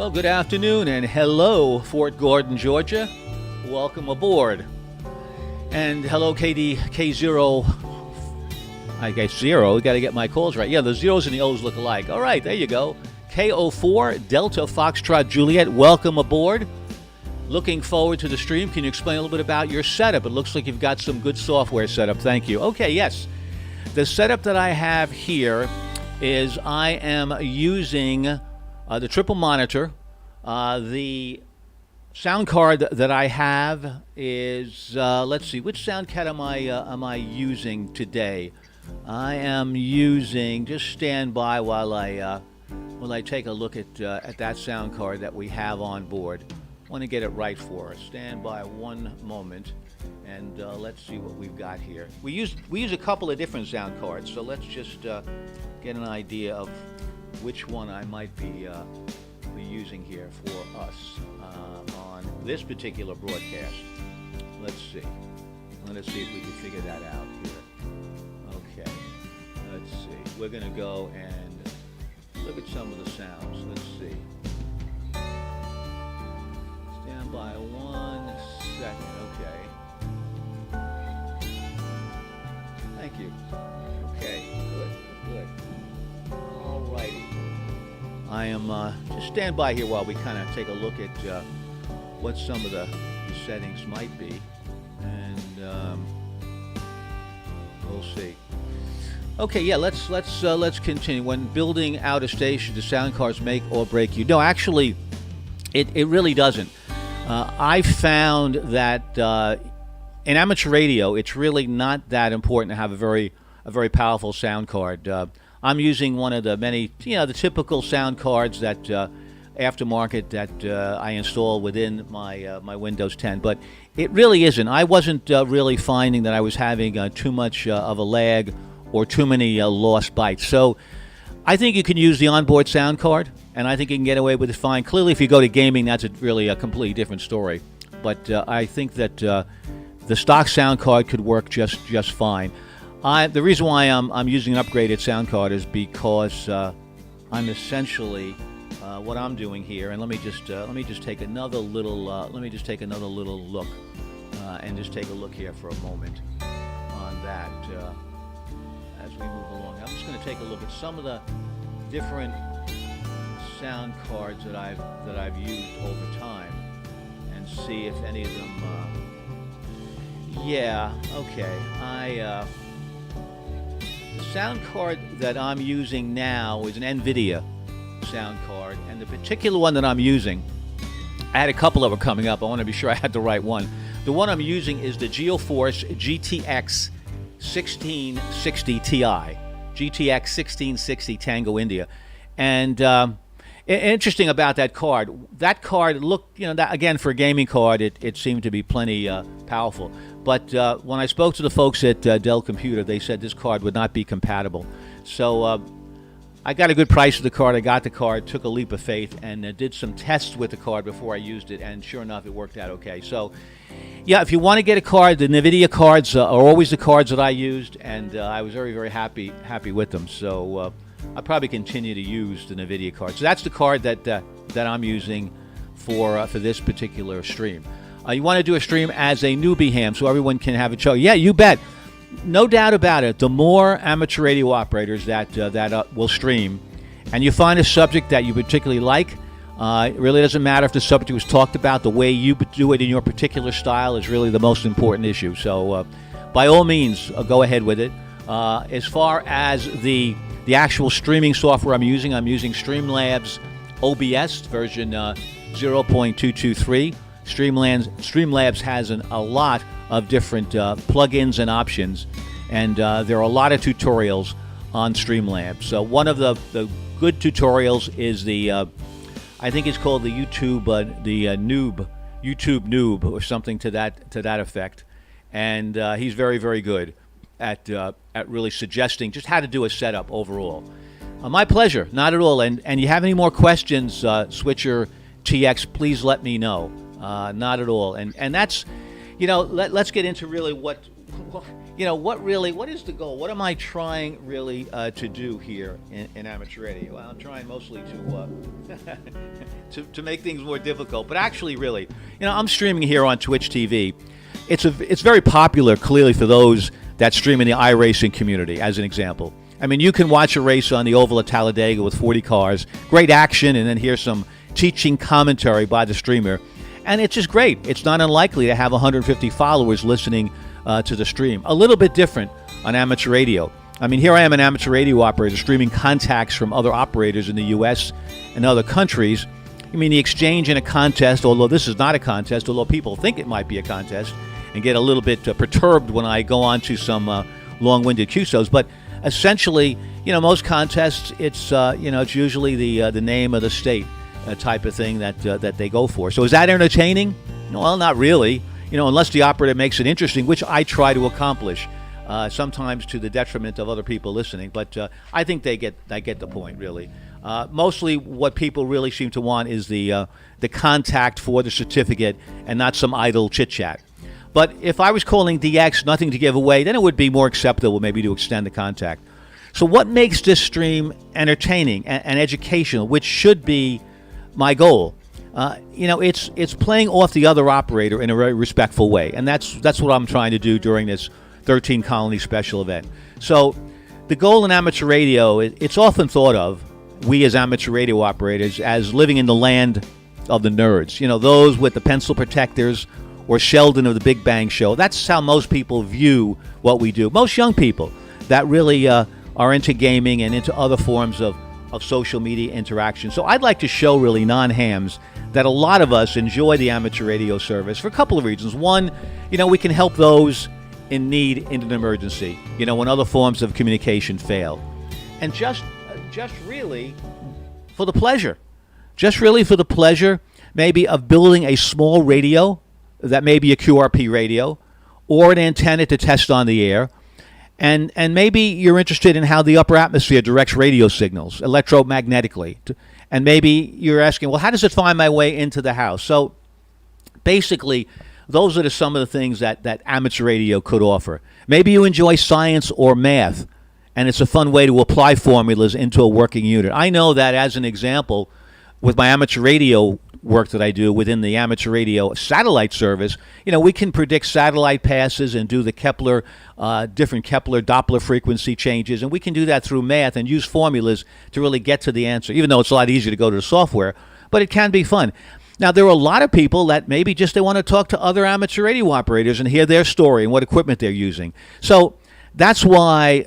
Well, good afternoon and hello, Fort Gordon, Georgia. Welcome aboard. And hello, K0. I guess zero. Got to get my calls right. Yeah, the zeros and the O's look alike. All right, there you go. KO4 Delta Foxtrot Juliet. Welcome aboard. Looking forward to the stream. Can you explain a little bit about your setup? It looks like you've got some good software set up. Thank you. Okay, yes. The setup that I have here is I am using the triple monitor. The sound card that I have is, let's see, which sound card am I using today? I am using, just stand by while I take a look at that sound card that we have on board. I want to get it right for us. Stand by one moment, and let's see what we've got here. We use a couple of different sound cards, so let's just get an idea of which one I might be using here for us on this particular broadcast. Let's see if we can figure that out here. Okay, let's see. We're going to go and look at some of the sounds. Let's see. Stand by 1 second. Okay. Thank you. Okay, good. All righty. I am just stand by here while we kind of take a look at what some of the settings might be, and we'll see. Okay, yeah, let's continue. When building out a station, the sound cards make or break you. No, actually, it really doesn't. I found that in amateur radio, it's really not that important to have a very powerful sound card. I'm using one of the many, the typical sound cards that aftermarket that I install within my Windows 10, but it really isn't. I wasn't really finding that I was having too much of a lag or too many lost bytes. So I think you can use the onboard sound card, and I think you can get away with it fine. Clearly, if you go to gaming, that's really a completely different story. But I think that the stock sound card could work just fine. The reason why I'm using an upgraded sound card is because I'm essentially what I'm doing here. And let me just take another little look and just take a look here for a moment on that as we move along. I'm just going to take a look at some of the different sound cards that I've used over time and see if any of them. Yeah. Okay. The sound card that I'm using now is an NVIDIA sound card, and the particular one that I'm using, I had a couple of them coming up. I want to be sure I had the right one. The one I'm using is the GeoForce GTX 1660 Ti, GTX 1660 Tango India, and interesting about that card. That card looked, that, again, for a gaming card, it seemed to be plenty powerful. But when I spoke to the folks at Dell Computer, they said this card would not be compatible. So I got a good price for the card. I got the card, took a leap of faith, and did some tests with the card before I used it, and sure enough, it worked out okay. So, yeah, if you want to get a card, the NVIDIA cards are always the cards that I used, and I was very, very happy with them. So I'll probably continue to use the NVIDIA card. So that's the card that I'm using for this particular stream. You want to do a stream as a newbie ham so everyone can have a show. Yeah, you bet. No doubt about it. The more amateur radio operators that will stream, and you find a subject that you particularly like, it really doesn't matter if the subject was talked about. The way you do it in your particular style is really the most important issue. So by all means, go ahead with it. As far as the actual streaming software I'm using Streamlabs OBS version 0.223. Streamlabs has a lot of different plugins and options, and there are a lot of tutorials on Streamlabs. So one of the good tutorials is I think it's called the YouTube Noob or something to that effect, and he's very, very good at really suggesting just how to do a setup overall. My pleasure, not at all. And you have any more questions, Switcher TX, please let me know. Not at all. And that's, let's get into really what what is the goal? What am I trying really to do here in amateur radio? Well, I'm trying mostly to to make things more difficult, but actually, really, I'm streaming here on Twitch TV. It's very popular, clearly, for those that stream in the iRacing community, as an example. I mean, you can watch a race on the Oval at Talladega with 40 cars, great action, and then hear some teaching commentary by the streamer. And it's just great. It's not unlikely to have 150 followers listening to the stream. A little bit different on amateur radio. I mean, here I am, an amateur radio operator, streaming contacts from other operators in the U.S. and other countries. I mean, the exchange in a contest, although this is not a contest, although people think it might be a contest, and get a little bit perturbed when I go on to some long-winded QSOs. But essentially, most contests, it's usually the name of the state type of thing that they go for. So is that entertaining? Well, not really. Unless the operator makes it interesting, which I try to accomplish, sometimes to the detriment of other people listening. But I think they get the point, really. Mostly, what people really seem to want is the contact for the certificate, and not some idle chit chat. But if I was calling DX, nothing to give away, then it would be more acceptable maybe to extend the contact. So what makes this stream entertaining and educational, which should be my goal? It's playing off the other operator in a very respectful way, and that's what I'm trying to do during this 13 Colony special event. So the goal in amateur radio, it's often thought of, we as amateur radio operators, as living in the land of the nerds. Those with the pencil protectors, or Sheldon of the Big Bang Show. That's how most people view what we do. Most young people that really are into gaming and into other forms of social media interaction. So I'd like to show really non-hams that a lot of us enjoy the amateur radio service for a couple of reasons. One, we can help those in need in an emergency, when other forms of communication fail. And just really for the pleasure. Just really for the pleasure, maybe, of building a small radio that may be a QRP radio or an antenna to test on the air. And maybe you're interested in how the upper atmosphere directs radio signals electromagnetically. And maybe you're asking, well, how does it find my way into the house? So basically, those are some of the things that amateur radio could offer. Maybe you enjoy science or math, and it's a fun way to apply formulas into a working unit. I know that, as an example, with my amateur radio work that I do within the amateur radio satellite service, we can predict satellite passes and do the different Kepler Doppler frequency changes, and we can do that through math and use formulas to really get to the answer, even though it's a lot easier to go to the software, but it can be fun. Now, there are a lot of people that maybe just they want to talk to other amateur radio operators and hear their story and what equipment they're using. So that's why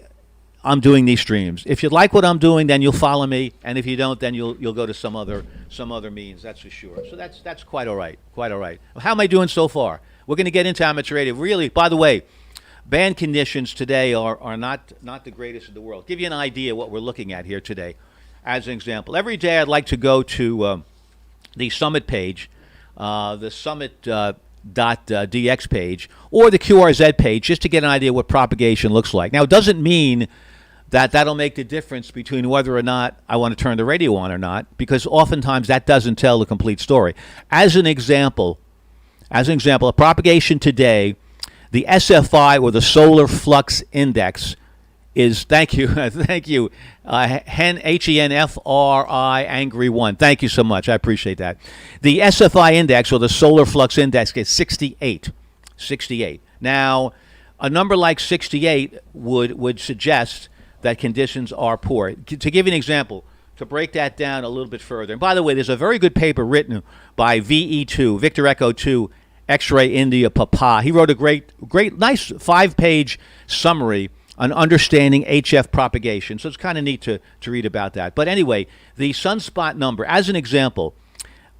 I'm doing these streams. If you like what I'm doing, then you'll follow me, and if you don't, then you'll go to some other means. That's for sure. So that's quite all right. Quite all right. How am I doing so far? We're going to get into amateur radio. Really, by the way, band conditions today are not the greatest in the world. Give you an idea what we're looking at here today. As an example, every day I'd like to go to the Summit page, the Summit .dx page, or the QRZ page, just to get an idea what propagation looks like. Now, it doesn't mean that'll make the difference between whether or not I want to turn the radio on or not, because oftentimes that doesn't tell the complete story. As an example, a propagation today, the SFI, or the Solar Flux Index, is, thank you, HENFRI, Angry One. Thank you so much. I appreciate that. The SFI index, or the Solar Flux Index, is 68. 68. Now, a number like 68 would suggest that conditions are poor. To give you an example, to break that down a little bit further, and by the way, there's a very good paper written by VE2, Victor Echo 2, X-Ray India Papa. He wrote a great, nice 5-page summary on understanding HF propagation. So it's kind of neat to read about that. But anyway, the sunspot number, as an example,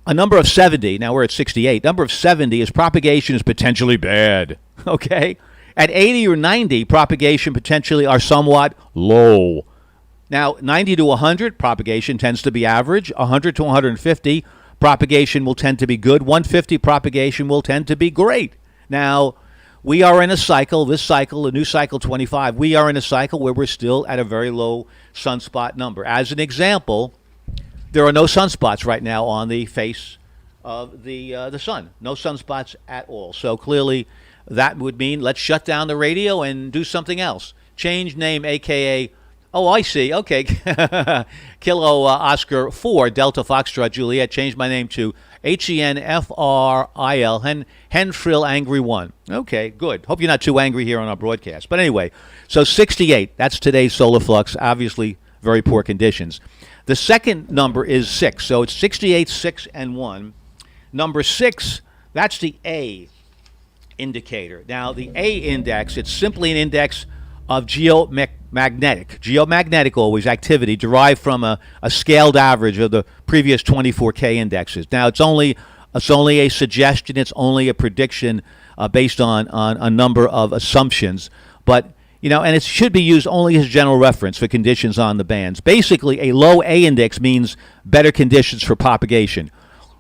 a number of 70, now we're at 68, number of 70 is propagation is potentially bad, okay? At 80 or 90, propagation potentially are somewhat low. Now, 90 to 100, propagation tends to be average. 100 to 150, propagation will tend to be good. 150, propagation will tend to be great. Now, we are in a cycle, this cycle, a new cycle 25, we are in a cycle where we're still at a very low sunspot number. As an example, there are no sunspots right now on the face of the sun. No sunspots at all. So clearly, that would mean let's shut down the radio and do something else. Change name, aka, oh, I see. Okay. Kilo Oscar 4, Delta Foxtrot Juliet. Changed my name to HENFRIL, Henfrill Angry 1. Okay, good. Hope you're not too angry here on our broadcast. But anyway, so 68. That's today's solar flux. Obviously, very poor conditions. The second number is 6. So it's 68, 6, and 1. Number 6, that's the A indicator. Now, the A index, it's simply an index of geomagnetic always activity derived from a scaled average of the previous 24K indexes. Now, it's only a suggestion, it's only a prediction based on a number of assumptions, but and it should be used only as general reference for conditions on the bands. Basically, a low A index means better conditions for propagation.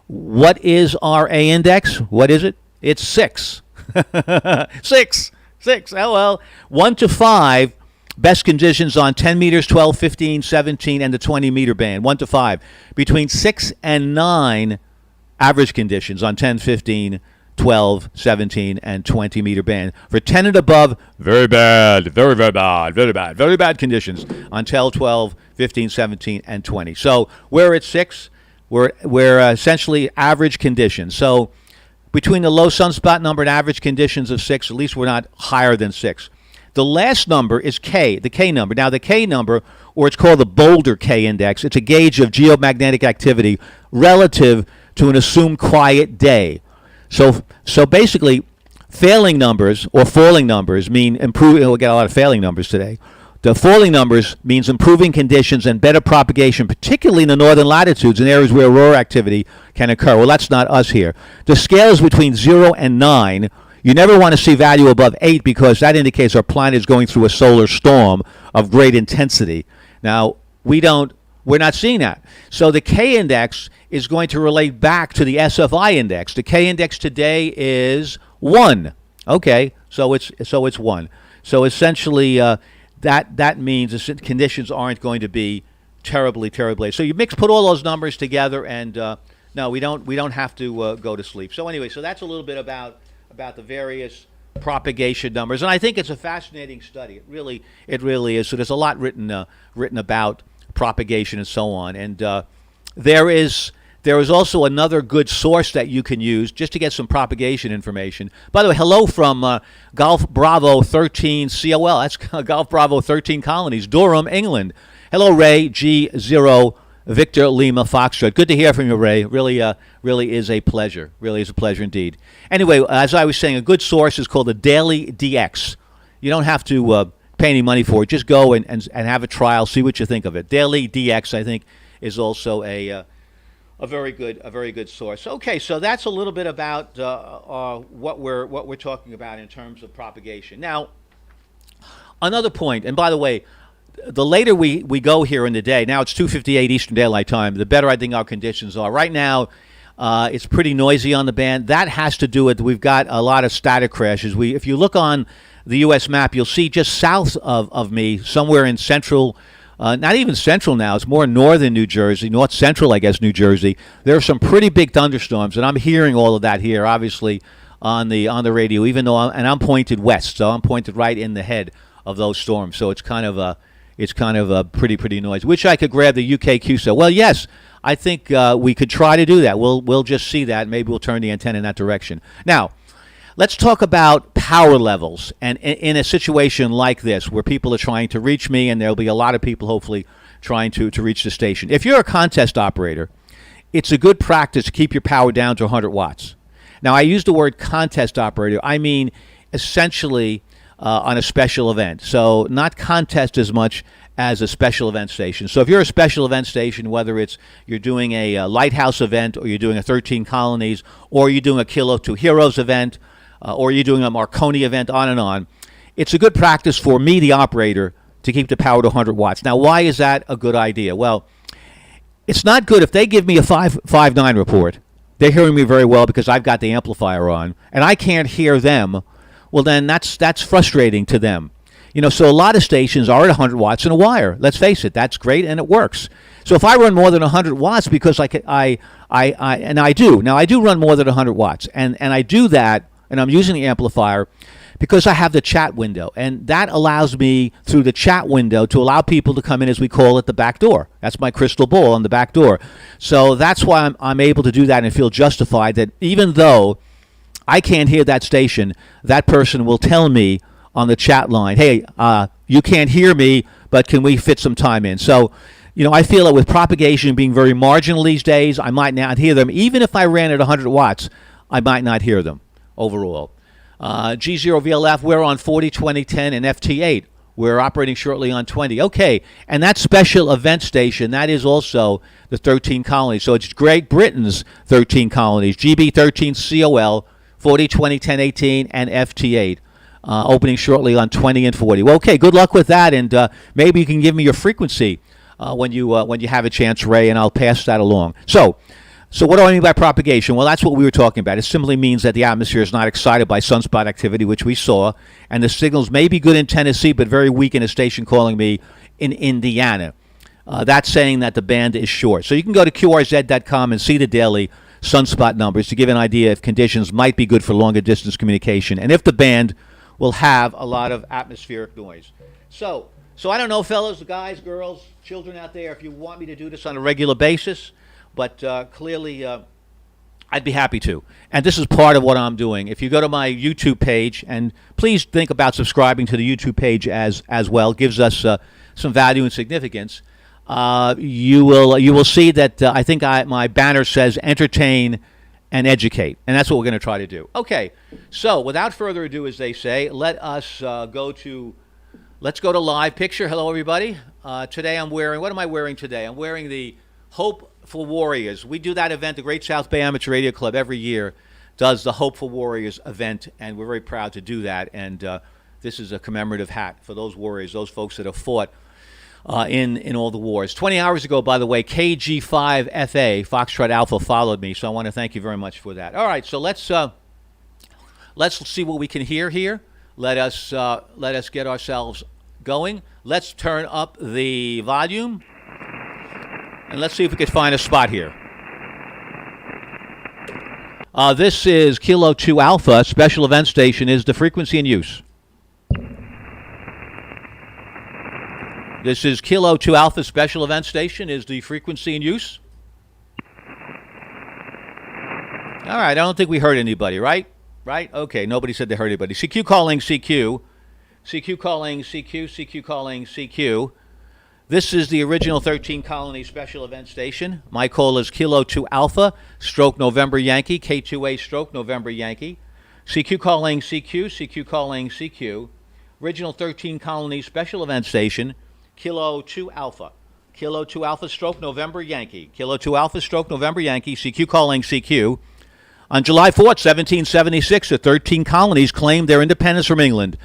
What is our A index? What is it? It's 6. 6. Oh, well. 1 to 5, best conditions on 10 meters, 12, 15, 17, and the 20-meter band. 1 to 5. Between 6 and 9, average conditions on 10, 15, 12, 17, and 20-meter band. For 10 and above, very bad, very, very bad, very bad, very bad conditions on 10, 12, 15, 17, and 20. So we're at 6. We're essentially average conditions. So between the low sunspot number and average conditions of 6, at least we're not higher than 6. The last number is K, the K number. Now, the K number, or it's called the Boulder K index, it's a gauge of geomagnetic activity relative to an assumed quiet day. So basically, failing numbers or falling numbers mean improving. We'll get a lot of failing numbers today. The falling numbers means improving conditions and better propagation, particularly in the northern latitudes in areas where aurora activity can occur. Well, that's not us here. The scale is between 0 and 9. You never want to see value above 8 because that indicates our planet is going through a solar storm of great intensity. Now, we're not seeing that. So the K index is going to relate back to the SFI index. The K index today is 1. Okay, so it's 1. So essentially, that means the conditions aren't going to be terribly. So you put all those numbers together, and no, we don't have to go to sleep. So anyway, so that's a little bit about the various propagation numbers, and I think it's a fascinating study. It really is. So there's a lot written about propagation and so on, and there is also another good source that you can use just to get some propagation information. By the way, hello from Golf Bravo 13 COL. That's Golf Bravo 13 Colonies, Durham, England. Hello, Ray G0 Victor Lima Foxtrot. Good to hear from you, Ray. Really is a pleasure. Really is a pleasure indeed. Anyway, as I was saying, a good source is called the Daily DX. You don't have to pay any money for it. Just go and have a trial, see what you think of it. Daily DX, I think, is also a very good source. Okay, so that's a little bit about what we're talking about in terms of propagation. Now, another point, and by the way, the later we go here in the day, now it's 2:58 Eastern Daylight Time, the better I think our conditions are. Right now, it's pretty noisy on the band. That has to do with we've got a lot of static crashes. If you look on the U.S. map, you'll see just south of me, somewhere in central, not even central now, it's more northern New Jersey, north central, I guess, New Jersey. There are some pretty big thunderstorms, and I'm hearing all of that here, obviously, on the radio, even though I'm pointed west, so I'm pointed right in the head of those storms. So it's kind of a pretty noisy. Wish I could grab the UK QSO. Well, yes, I think we could try to do that. We'll just see that. Maybe we'll turn the antenna in that direction. Now, let's talk about power levels. And in a situation like this, where people are trying to reach me, and there'll be a lot of people hopefully trying to reach the station. If you're a contest operator, it's a good practice to keep your power down to 100 watts. Now, I use the word contest operator. I mean essentially on a special event. So not contest as much as a special event station. So if you're a special event station, whether you're doing a Lighthouse event, or you're doing a 13 Colonies, or you're doing a Kilo 2 Heroes event, or you're doing a Marconi event, on and on, it's a good practice for me, the operator, to keep the power to 100 watts. Now, why is that a good idea? Well, it's not good if they give me a 559 report. They're hearing me very well because I've got the amplifier on, and I can't hear them. Well, then that's frustrating to them. So a lot of stations are at 100 watts in a wire. Let's face it, that's great, and it works. So if I run more than 100 watts, because I do run more than 100 watts, and I do that, and I'm using the amplifier because I have the chat window, and that allows me through the chat window to allow people to come in, as we call it, the back door. That's my crystal ball on the back door. So that's why I'm able to do that and feel justified that even though I can't hear that station, that person will tell me on the chat line, hey, you can't hear me, but can we fit some time in? So, I feel that with propagation being very marginal these days, I might not hear them. Even if I ran at 100 watts, I might not hear them overall. G0VLF, we're on 40, 20, 10, and FT8. We're operating shortly on 20. Okay, and that special event station, that is also the 13 colonies. So it's Great Britain's 13 colonies, GB13COL, 40, 20, 10, 18, and FT8. Opening shortly on 20 and 40. Well, okay, good luck with that, and maybe you can give me your frequency when you have a chance, Ray, and I'll pass that along. So what do I mean by propagation? Well, that's what we were talking about. It simply means that the atmosphere is not excited by sunspot activity, which we saw, and the signals may be good in Tennessee, but very weak in a station calling me in Indiana. That's saying that the band is short. So you can go to QRZ.com and see the daily sunspot numbers to give an idea if conditions might be good for longer distance communication, and if the band will have a lot of atmospheric noise. So I don't know, fellas, guys, girls, children out there, if you want me to do this on a regular basis, but clearly I'd be happy to. And this is part of what I'm doing. If you go to my YouTube page, and please think about subscribing to the YouTube page as well, it gives us some value and significance. You will see that I think my banner says entertain and educate, and that's what we're going to try to do. Okay, so without further ado, as they say, let's go to live picture. Hello, everybody. Today I'm wearing, what am I wearing today? I'm wearing the Hope for Warriors. We do that event, the Great South Bay Amateur Radio Club every year does the Hope for Warriors event, and we're very proud to do that. And this is a commemorative hat for those warriors, those folks that have fought in all the wars. 20 hours ago, by the way, KG5FA, Foxtrot Alpha, followed me, so I want to thank you very much for that. All right, so let's see what we can hear here. Let us get ourselves going. Let's turn up the volume, and let's see if we can find a spot here. This is Kilo 2 Alpha. Special event station is the frequency in use. This is Kilo 2 Alpha. Special event station is the frequency in use. All right, I don't think we heard anybody, right? Right? Okay, nobody said they heard anybody. CQ calling CQ. CQ calling CQ. CQ calling CQ. This is the original 13 colony special event station. My call is Kilo 2 Alpha, stroke November Yankee, K2A stroke November Yankee. CQ calling CQ. CQ calling CQ. Original 13 colony special event station, Kilo 2 Alpha. Kilo 2 Alpha stroke November Yankee. Kilo 2 Alpha stroke November Yankee. CQ calling CQ. On July 4th, 1776, the 13 colonies claimed their independence from England,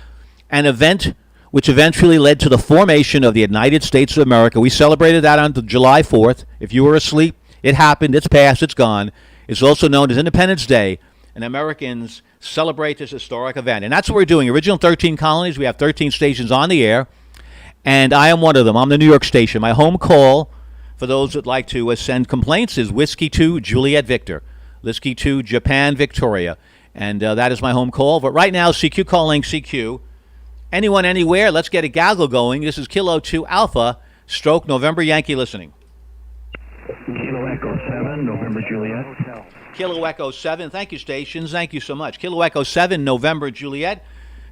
an event which eventually led to the formation of the United States of America. We celebrated that on July 4th. If you were asleep, it happened, it's past, it's gone. It's also known as Independence Day, and Americans celebrate this historic event. And that's what we're doing. Original 13 colonies, we have 13 stations on the air, and I am one of them. I'm the New York station. My home call, for those that like to send complaints, is Whiskey 2 Juliet Victor. Whiskey 2 Japan Victoria. And that is my home call. But right now, CQ calling CQ. Anyone, anywhere, let's get a gaggle going. This is Kilo 2 Alpha, stroke November Yankee listening. Kilo Echo 7, November Juliet. Kilo Echo 7, thank you, stations. Thank you so much. Kilo Echo 7, November Juliet.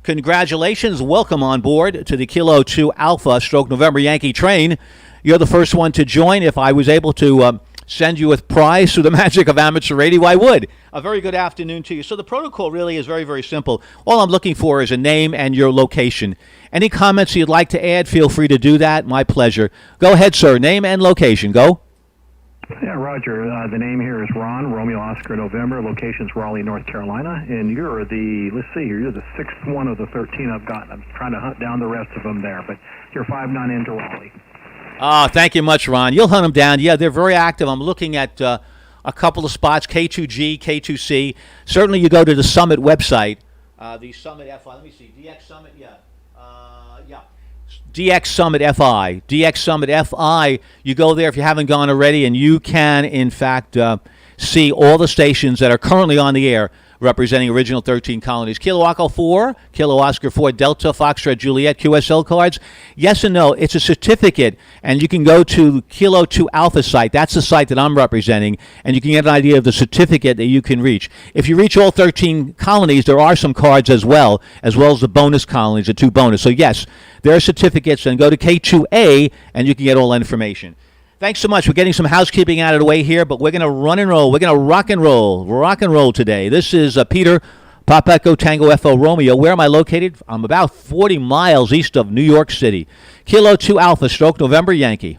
Congratulations. Welcome on board to the Kilo 2 Alpha, stroke November Yankee train. You're the first one to join. If I was able to send you a prize through the magic of amateur radio, I would. A very good afternoon to you. So the protocol really is very, very simple. All I'm looking for is a name and your location. Any comments you'd like to add, feel free to do that. My pleasure. Go ahead, sir. Name and location. Go. Yeah, Roger. The name here is Ron, Romeo Oscar November. Location's Raleigh, North Carolina. And you're you're the sixth one of the 13 I've gotten. I'm trying to hunt down the rest of them there, but you're 5-9 into Raleigh. Thank you much, Ron. You'll hunt them down. Yeah, they're very active. I'm looking at a couple of spots, K2G, K2C. Certainly you go to the Summit website, the Summit FI. Let me see, DX Summit, yeah. DX Summit FI. DX Summit FI, you go there if you haven't gone already, and you can, in fact, see all the stations that are currently on the air. representing original 13 colonies. Kilo Echo 4, Kilo Oscar 4, Delta, Foxtrot, Juliet, QSL cards. Yes and no. It's a certificate, and you can go to Kilo 2 Alpha site. That's the site that I'm representing, and you can get an idea of the certificate that you can reach. If you reach all 13 colonies, there are some cards as well as the bonus colonies, the 2 bonus. So yes, there are certificates, and go to K2A, and you can get all that information. Thanks so much. We're getting some housekeeping out of the way here, but we're going to run and roll. We're going to rock and roll today. This is Peter, Papa Echo Tango FO Romeo. Where am I located? I'm about 40 miles east of New York City. Kilo 2 Alpha, stroke November Yankee.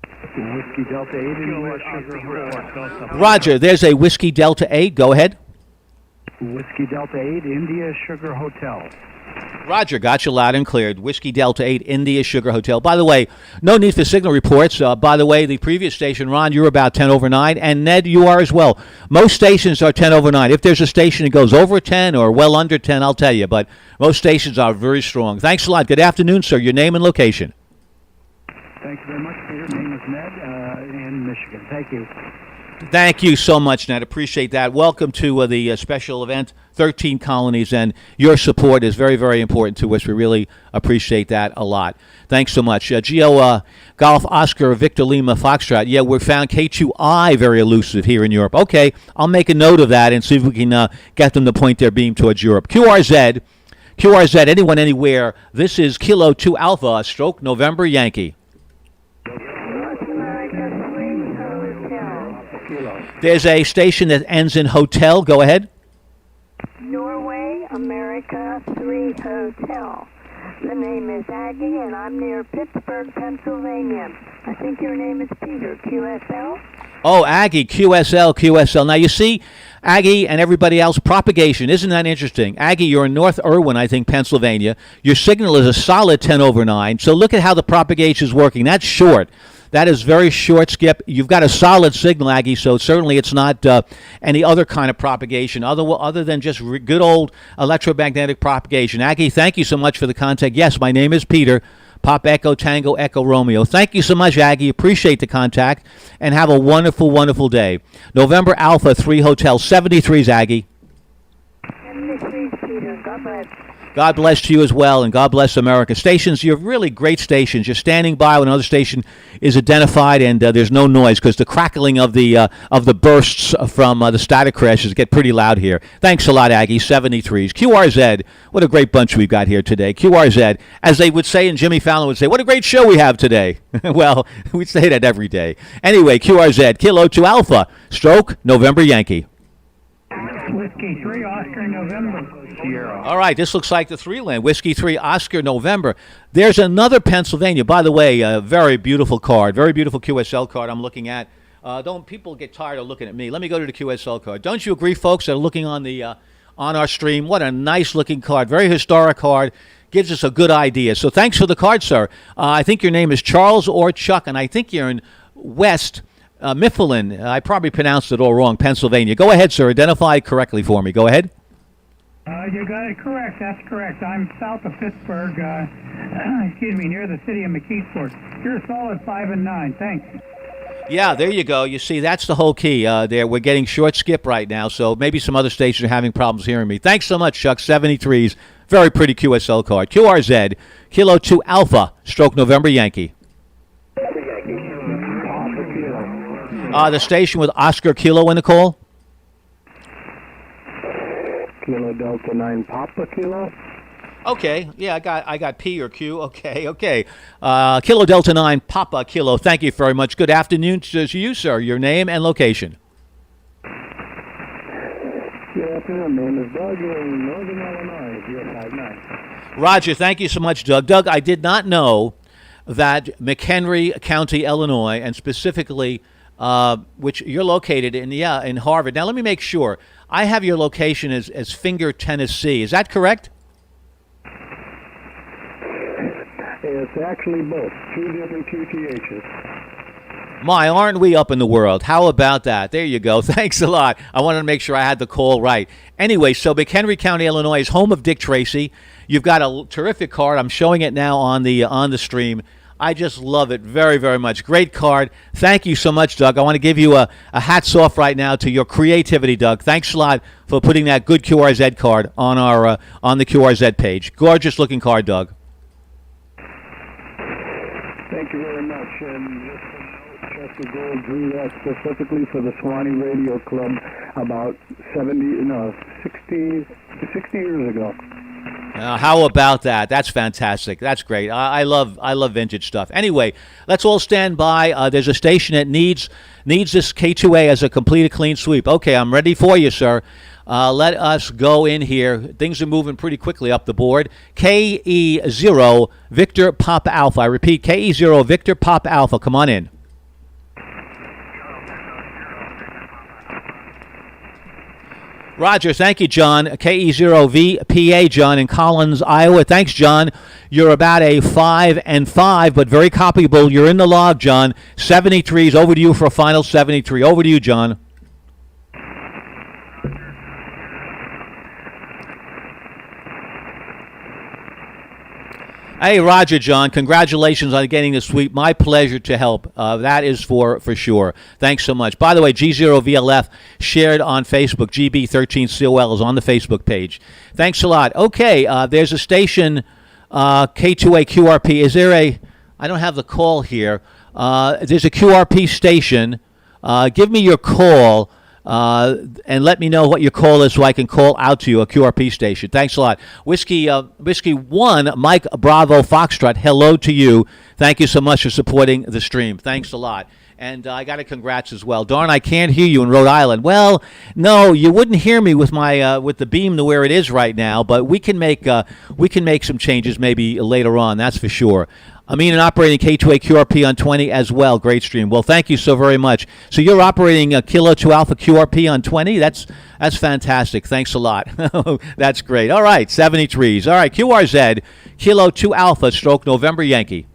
Whiskey Delta 8 India Sugar Hotel. Roger, there's a Whiskey Delta 8. Go ahead. Whiskey Delta 8 India Sugar Hotel. Roger, got you loud and cleared. Whiskey Delta 8, India Sugar Hotel. By the way, no need for signal reports. By the way, the previous station, Ron, you were about 10 over 9, and Ned, you are as well. Most stations are 10 over 9. If there's a station that goes over 10 or well under 10, I'll tell you, but most stations are very strong. Thanks a lot. Good afternoon, sir. Your name and location. Thank you very much, Peter. Name is Ned in Michigan. Thank you. Thank you so much, Ned. Appreciate that. Welcome to the special event, 13 Colonies, and your support is very, very important to us. We really appreciate that a lot. Thanks so much. Geo Golf Oscar Victor Lima Foxtrot. Yeah, we found K2I very elusive here in Europe. Okay, I'll make a note of that and see if we can get them to point their beam towards Europe. QRZ, anyone, anywhere. This is Kilo 2 Alpha, stroke November Yankee. There's a station that ends in hotel. Go ahead. Norway, America 3 Hotel. The name is Aggie, and I'm near Pittsburgh, Pennsylvania. I think your name is Peter, QSL? Oh, Aggie, QSL. Now, you see, Aggie and everybody else, propagation. Isn't that interesting? Aggie, you're in North Irwin, I think, Pennsylvania. Your signal is a solid 10 over 9. So look at how the propagation is working. That's short. That is very short, Skip. You've got a solid signal, Aggie, so certainly it's not any other kind of propagation other than just good old electromagnetic propagation. Aggie, thank you so much for the contact. Yes, my name is Peter, Pop Echo Tango Echo Romeo. Thank you so much, Aggie. Appreciate the contact, and have a wonderful, wonderful day. November Alpha 3 Hotel, 73s, Aggie. 73, Peter. God bless. God bless you as well, and God bless America. Stations, you're really great stations. You're standing by when another station is identified, and there's no noise because the crackling of the bursts from the static crashes get pretty loud here. Thanks a lot, Aggie. 73s. QRZ, what a great bunch we've got here today. QRZ, as they would say, and Jimmy Fallon would say, what a great show we have today. Well, we say that every day. Anyway, QRZ, Kilo 2 Alpha, stroke November Yankee. Whiskey 3 Oscar November. Sierra. All right, this looks like the 3-land. Whiskey 3 Oscar November. There's another Pennsylvania. By the way, a very beautiful card, very beautiful QSL card I'm looking at. Don't people get tired of looking at me? Let me go to the QSL card. Don't you agree, folks, that are looking on the on our stream? What a nice-looking card, very historic card. Gives us a good idea. So thanks for the card, sir. I think your name is Charles or Chuck, and I think you're in West Mifflin. I probably pronounced it all wrong, Pennsylvania. Go ahead, sir. Identify correctly for me. Go ahead. You got it correct. That's correct. I'm south of Pittsburgh, near the city of McKeesport. You're a solid 5 and 9. Thanks. Yeah, there you go. You see, that's the whole key. There, we're getting short skip right now, so maybe some other stations are having problems hearing me. Thanks so much, Chuck. 73s. Very pretty QSL card. QRZ, Kilo 2 Alpha, stroke November Yankee. The station with Oscar Kilo in the call. Kilo Delta 9 Papa Kilo. Okay, yeah, I got P or Q. Okay. Kilo Delta 9 Papa Kilo. Thank you very much. Good afternoon to you, sir. Your name and location. Good afternoon. My name is Doug in Northern Illinois, 059. Roger, thank you so much, Doug. Doug, I did not know that McHenry County, Illinois, and specifically which you're located in Harvard. Now, let me make sure. I have your location as Finger, Tennessee. Is that correct? It's actually both. 2 different QTHs. My, aren't we up in the world? How about that? There you go. Thanks a lot. I wanted to make sure I had the call right. Anyway, so McHenry County, Illinois is home of Dick Tracy. You've got a terrific card. I'm showing it now on the stream. I just love it very, very much. Great card. Thank you so much, Doug. I want to give you a hats off right now to your creativity, Doug. Thanks a lot for putting that good QRZ card on our on the QRZ page. Gorgeous looking card, Doug. Thank you very much. And Chester Gold drew that specifically for the Swanee Radio Club about 60 years ago. How about that? That's fantastic. That's great. I love vintage stuff. Anyway, let's all stand by. There's a station that needs this K2A as a complete clean sweep. Okay, I'm ready for you, sir. Let us go in here. Things are moving pretty quickly up the board. KE0 Victor Papa Alpha. I repeat, KE0 Victor Papa Alpha. Come on in. Roger, thank you, John. KE0VPA, John, in Collins, Iowa. Thanks, John. You're about a 5 and 5, but very copyable. You're in the log, John. 73s. Over to you for a final 73. Over to you, John. Hey, Roger, John. Congratulations on getting the sweep. My pleasure to help. That is for sure. Thanks so much. By the way, G0VLF shared on Facebook. GB13COL is on the Facebook page. Thanks a lot. Okay, there's a station, K2A QRP. Is there a, I don't have the call here. There's a QRP station. Give me your call. And let me know what your call is so I can call out to you, a QRP station. Thanks a lot. Whiskey 1, Mike Bravo Foxtrot, hello to you. Thank you so much for supporting the stream. Thanks a lot. And I got a congrats as well. Darn, I can't hear you in Rhode Island. Well, no, you wouldn't hear me with my with the beam to where it is right now, but we can make some changes maybe later on, that's for sure. Amin and operating K2A QRP on 20 as well. Great stream. Well, thank you so very much. So you're operating a Kilo 2 Alpha QRP on 20? That's fantastic. Thanks a lot. That's great. All right, 73s. All right, QRZ, Kilo 2 Alpha, stroke November Yankee.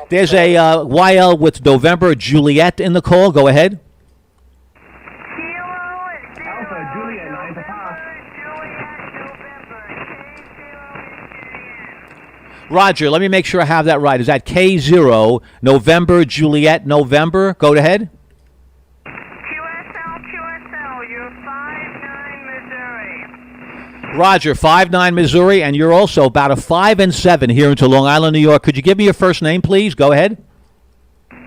There's a YL with November Juliet in the call. Go ahead. Roger, let me make sure I have that right. Is that K0, November, Juliet, November? Go ahead. QSL, you're 59 Missouri. Roger, 59 Missouri, and you're also about a 5 and 7 here into Long Island, New York. Could you give me your first name, please? Go ahead. My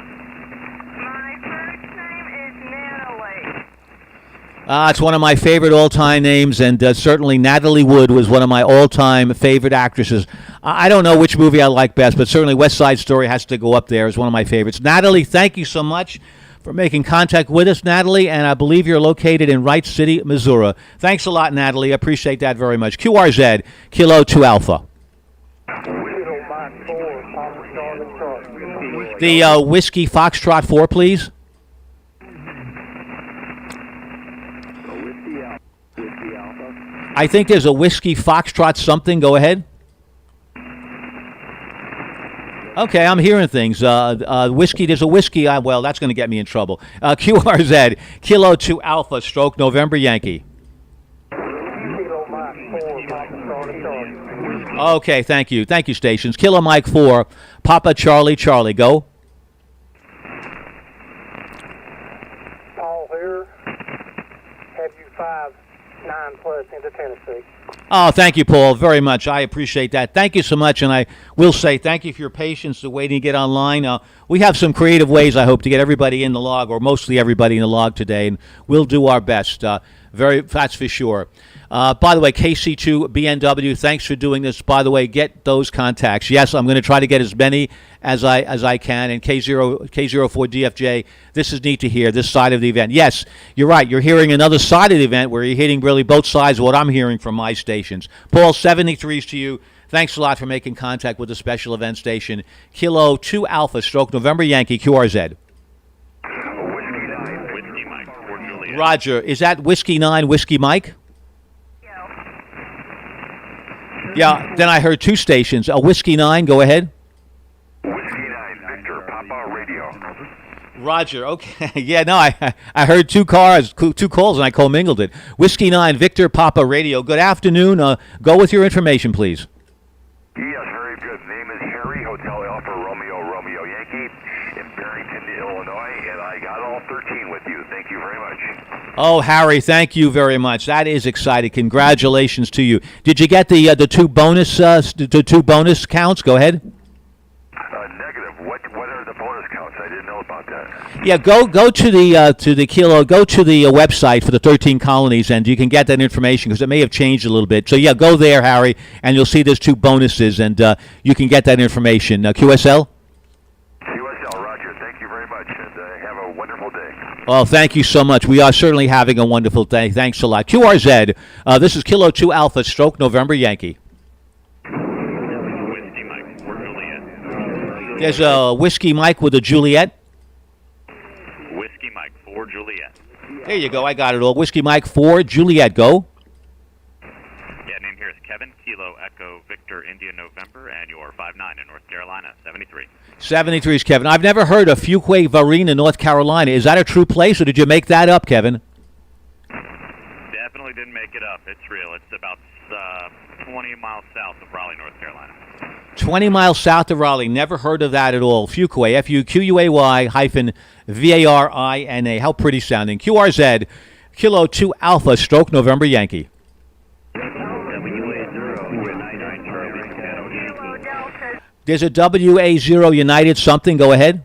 first name is Natalie. It's one of my favorite all-time names, and certainly Natalie Wood was one of my all-time favorite actresses. I don't know which movie I like best, but certainly West Side Story has to go up there as one of my favorites. Natalie, thank you so much for making contact with us, Natalie, and I believe you're located in Wright City, Missouri. Thanks a lot, Natalie. I appreciate that very much. QRZ, Kilo 2 Alpha. The Whiskey Foxtrot 4, please. I think there's a Whiskey Foxtrot something. Go ahead. Okay, I'm hearing things. Whiskey, there's a whiskey. Well, that's going to get me in trouble. QRZ, Kilo 2 Alpha, stroke November Yankee. Okay, thank you. Thank you, stations. Kilo Mike 4, Papa Charlie Charlie. Go. Paul here. Have you 5-9 plus into Tennessee? Oh, thank you, Paul, very much. I appreciate that. Thank you so much, and I will say thank you for your patience to waiting to get online. We have some creative ways, I hope, to get everybody in the log, or mostly everybody in the log today, and we'll do our best. That's for sure. By the way, KC2 BNW, thanks for doing this. By the way, get those contacts. Yes, I'm going to try to get as many as I can. And K04 DFJ, this is neat to hear, this side of the event. Yes, you're right. You're hearing another side of the event where you're hitting really both sides of what I'm hearing from my stations. Paul, 73s to you. Thanks a lot for making contact with the special event station. Kilo 2 Alpha, stroke November Yankee, QRZ. Whiskey Mike, Fort Juliet. Roger, is that Whiskey 9, Whiskey Mike? Yeah, then I heard 2 stations. Whiskey 9, go ahead. Whiskey 9, Victor, Papa Radio. Roger. Okay. Yeah. No. I heard two calls, and I commingled it. Whiskey 9, Victor Papa Radio. Good afternoon. Go with your information, please. Yes, very good. Name is Harry, Hotel Alpha Romeo Yankee in Barrington, Illinois, and I got all 13 with you. Thank you very much. Oh, Harry, thank you very much. That is exciting. Congratulations to you. Did you get the two bonus counts? Go ahead. Negative. What are the bonus counts? I didn't know about that. Yeah, go to the Kilo, go to the website for the 13 colonies, and you can get that information because it may have changed a little bit. So yeah, go there, Harry, and you'll see there's two bonuses, and you can get that information. QSL. QSL, Roger. Thank you very much, and have a wonderful day. Oh, thank you so much. We are certainly having a wonderful day. Thanks a lot. QRZ. This is Kilo 2 Alpha Stroke November Yankee. Whiskey Mike for Juliet. There's a Whiskey Mike with a Juliet. Whiskey Mike for Juliet. There you go. I got it all. Whiskey Mike 4, Juliet. Go. Yeah, name here is Kevin, Kilo Echo Victor India November, and you're 5'9" in North Carolina, 73. 73 is Kevin. I've never heard of Fuquay Varina, North Carolina. Is that a true place, or did you make that up, Kevin? Definitely didn't make it up. It's real. It's about 20 miles south of Raleigh, North Carolina. 20 miles south of Raleigh. Never heard of that at all. Fuquay, Fuquay hyphen Varina. How pretty sounding. QRZ, Kilo 2 Alpha Stroke November Yankee. Kilo Delta. There's a WA0 United something. Go ahead.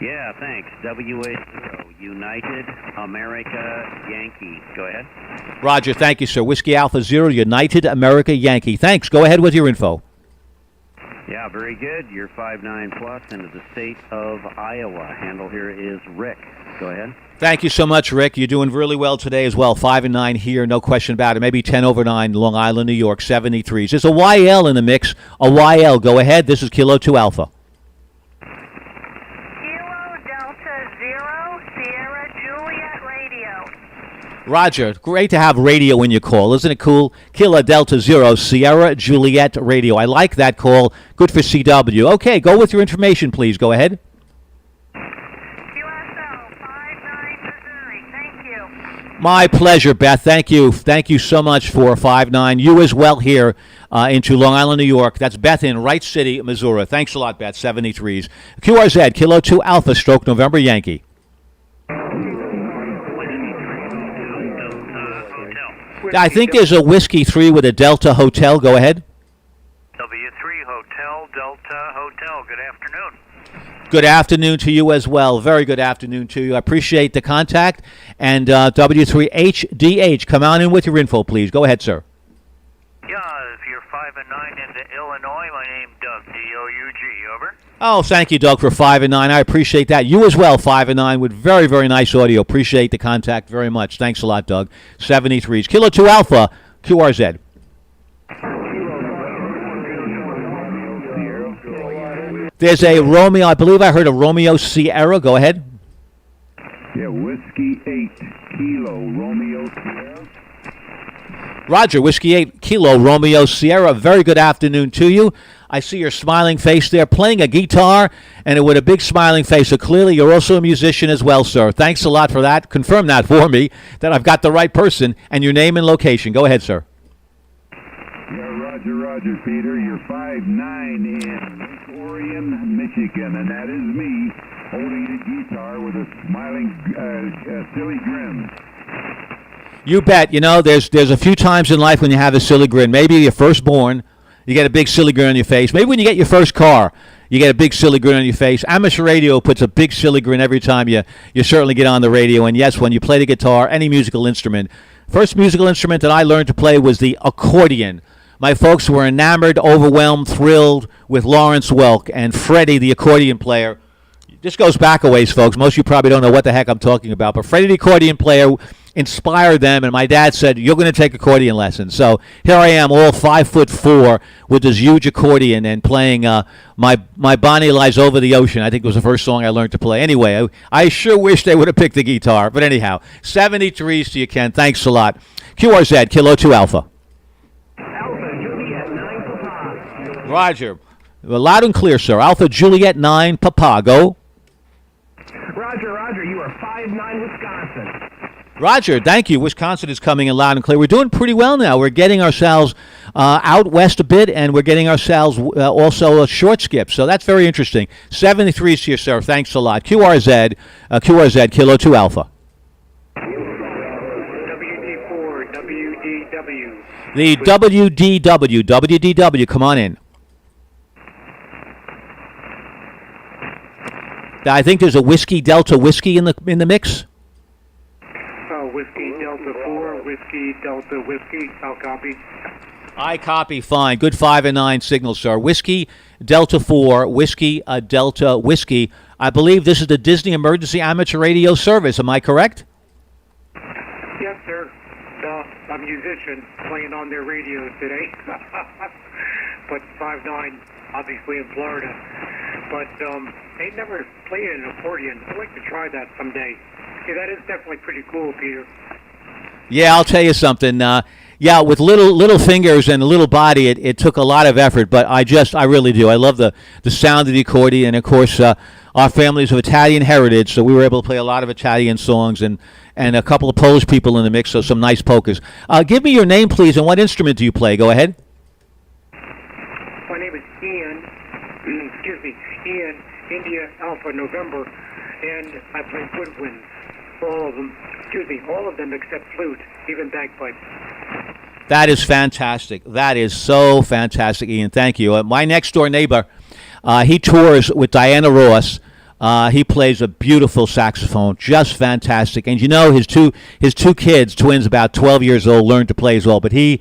Yeah, thanks. WA0 United America Yankee. Go ahead. Roger, thank you, sir. Whiskey Alpha 0 United America Yankee. Thanks. Go ahead with your info. Yeah, very good. You're 5'9" plus into the state of Iowa. Handle here is Rick. Go ahead. Thank you so much, Rick. You're doing really well today as well. 5-9 here, no question about it. Maybe 10 over 9, Long Island, New York, 73s. There's a YL in the mix. A YL. Go ahead. This is Kilo 2 Alpha. Kilo Delta 0 Sierra Juliet Radio. Roger, great to have radio in your call. Isn't it cool? Kilo Delta 0 Sierra Juliet Radio. I like that call. Good for CW. Okay, go with your information, please. Go ahead. QSL 59 Missouri. Thank you. My pleasure, Beth. Thank you. Thank you so much for 5-9. You as well here into Long Island, New York. That's Beth in Wright City, Missouri. Thanks a lot, Beth. 73s. QRZ, Kilo 2 Alpha Stroke November Yankee. I think there's a Whiskey 3 with a Delta Hotel. Go ahead. W3 Hotel Delta Hotel. Good afternoon. Good afternoon to you as well. Very good afternoon to you. I appreciate the contact. And W3HDH, come on in with your info, please. Go ahead, sir. Yeah, if you're 5-9 into Illinois, my name Doug, D-O-U-G. Over. Oh, thank you, Doug, for 5-9. I appreciate that. You as well, 5-9, with very, very nice audio. Appreciate the contact very much. Thanks a lot, Doug. 73s. Kilo 2 Alpha, QRZ. There's a Romeo, I believe I heard a Romeo Sierra. Go ahead. Yeah, Whiskey 8 Kilo Romeo Sierra. Roger, Whiskey 8 Kilo Romeo Sierra. Very good afternoon to you. I see your smiling face there, playing a guitar, and with a big smiling face. So clearly you're also a musician as well, sir. Thanks a lot for that. Confirm that for me, that I've got the right person, and your name and location. Go ahead, sir. Yeah, Roger, Peter. You're 5'9" in Lake Orion, Michigan, and that is me holding a guitar with a smiling, silly grin. You bet. You know, there's a few times in life when you have a silly grin. Maybe you're firstborn, you get a big silly grin on your face. Maybe when you get your first car, you get a big silly grin on your face. Amateur radio puts a big silly grin every time you certainly get on the radio. And yes, when you play the guitar, any musical instrument. First musical instrument that I learned to play was the accordion. My folks were enamored, overwhelmed, thrilled with Lawrence Welk and Freddie, the accordion player. This goes back a ways, folks. Most of you probably don't know what the heck I'm talking about. But Freddie, the accordion player, inspired them, and my dad said, you're going to take accordion lessons. So here I am, all 5'4", with this huge accordion and playing My Bonnie Lies Over the Ocean. I think it was the first song I learned to play. Anyway, I sure wish they would have picked the guitar. But anyhow, 73s to you, Ken. Thanks a lot. QRZ, Kilo 2 Alpha. Alpha Juliet 9 Papa. Roger. Well, loud and clear, sir. Alpha Juliet 9 Papa. Go. Roger. You are 5-9 Wisconsin. Roger, thank you. Wisconsin is coming in loud and clear. We're doing pretty well now. We're getting ourselves out west a bit, and we're getting ourselves also a short skip. So that's very interesting. 73s here, sir. Thanks a lot. QRZ, Kilo 2 Alpha. WD4, WDW. The WDW, come on in. I think there's a Whiskey Delta whiskey in the mix. Whiskey Delta 4, Whiskey Delta Whiskey. I'll copy. I copy. Fine. Good 5 and 9 signal, sir. Whiskey Delta 4, Whiskey Delta Whiskey. I believe this is the Disney Emergency Amateur Radio Service. Am I correct? Yes, sir. A musician playing on their radio today. But 5-9, obviously in Florida. But they never played an accordion. I'd like to try that someday. Yeah, that is definitely pretty cool, Peter. Yeah, I'll tell you something. With little fingers and a little body, it took a lot of effort, but I really do. I love the sound of the accordion, and of course, our family's of Italian heritage, so we were able to play a lot of Italian songs and a couple of Polish people in the mix, so some nice polkas. Give me your name, please, and what instrument do you play? Go ahead. My name is Ian. Ian, India Alpha November, and I play woodwinds. All of them except flute, even bagpipes. That is fantastic. That is so fantastic, Ian. Thank you. My next door neighbor, he tours with Diana Ross. He plays a beautiful saxophone, just fantastic. And you know, his two kids, twins about 12 years old, learned to play as well. But he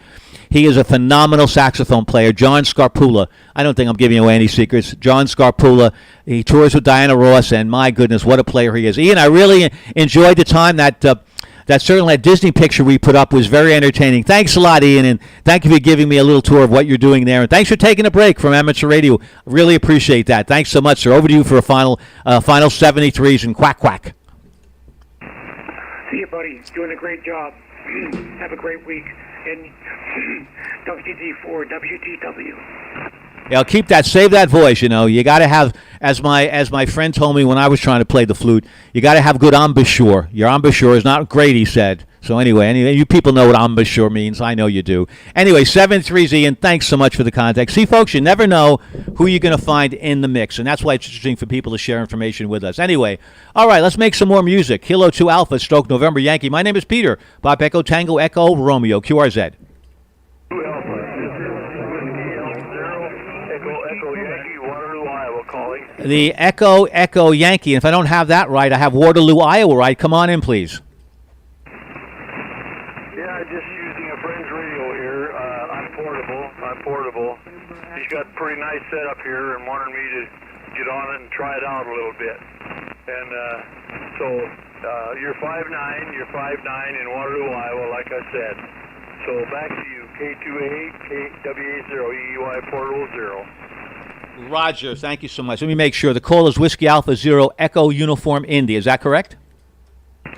is a phenomenal saxophone player, John Scarpula. I don't think I'm giving away any secrets. John Scarpula, he tours with Diana Ross, and my goodness, what a player he is. Ian, I really enjoyed the time. That certainly that Disney picture we put up was very entertaining. Thanks a lot, Ian, and thank you for giving me a little tour of what you're doing there. And thanks for taking a break from amateur radio. Really appreciate that. Thanks so much, sir. Over to you for a final 73s and quack quack. See you, buddy. Doing a great job. Have a great week. And WD4, WDW. Yeah, keep that. Save that voice. You know, you got to have, as my friend told me when I was trying to play the flute, you got to have good embouchure. Your embouchure is not great, he said. So anyway, you people know what embouchure means. I know you do. Anyway, 7-3 Ian, thanks so much for the contact. See, folks, you never know who you're going to find in the mix, and that's why it's interesting for people to share information with us. Anyway, all right, let's make some more music. Kilo 2 Alpha, Stroke November Yankee. My name is Peter. Bob Echo, Tango, Echo, Romeo, QRZ. The Echo Yankee. And if I don't have that right, I have Waterloo, Iowa right. Come on in, please. Yeah, just using a friend's radio here. I'm portable. He's got a pretty nice setup here and wanted me to get on it and try it out a little bit. And so you're 5'9", in Waterloo, Iowa, like I said. So back to you, K28, KWA0, EEY portable 0. Roger, thank you so much. Let me make sure. The call is Whiskey Alpha 0 Echo Uniform Indy. Is that correct? It's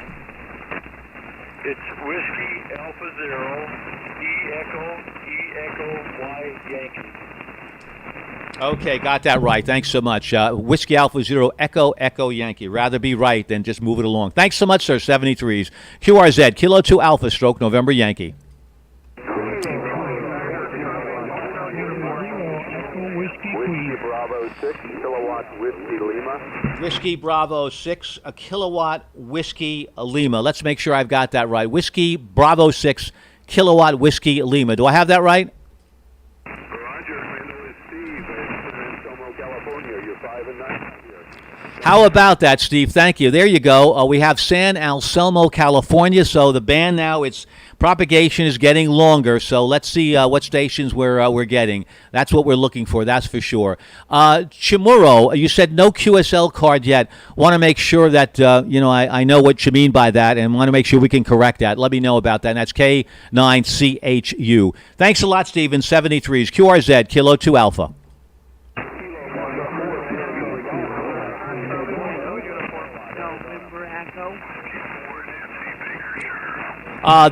Whiskey Alpha 0 E Echo Y Yankee. Okay, got that right. Thanks so much. Whiskey Alpha 0 Echo Yankee. Rather be right than just move it along. Thanks so much, sir. 73s. QRZ, Kilo 2 Alpha, Stroke November Yankee. Whiskey Bravo 6 kilowatt Whiskey Lima. Whiskey Bravo 6 a kilowatt Whiskey Lima. Let's make sure I've got that right. Whiskey Bravo 6 kilowatt Whiskey Lima. Do I have that right? Roger, my name is Steve. I'm in Como, California. You're 5 and 9 here. How about that, Steve? Thank you. There you go. We have San Anselmo, California. So the band now, its propagation is getting longer. So let's see what stations we're getting. That's what we're looking for. That's for sure. Chimuro, you said no QSL card yet. Want to make sure that I know what you mean by that, and want to make sure we can correct that. Let me know about that. And that's K9CHU. Thanks a lot, Steve. In 73s, QRZ, Kilo 2 Alpha.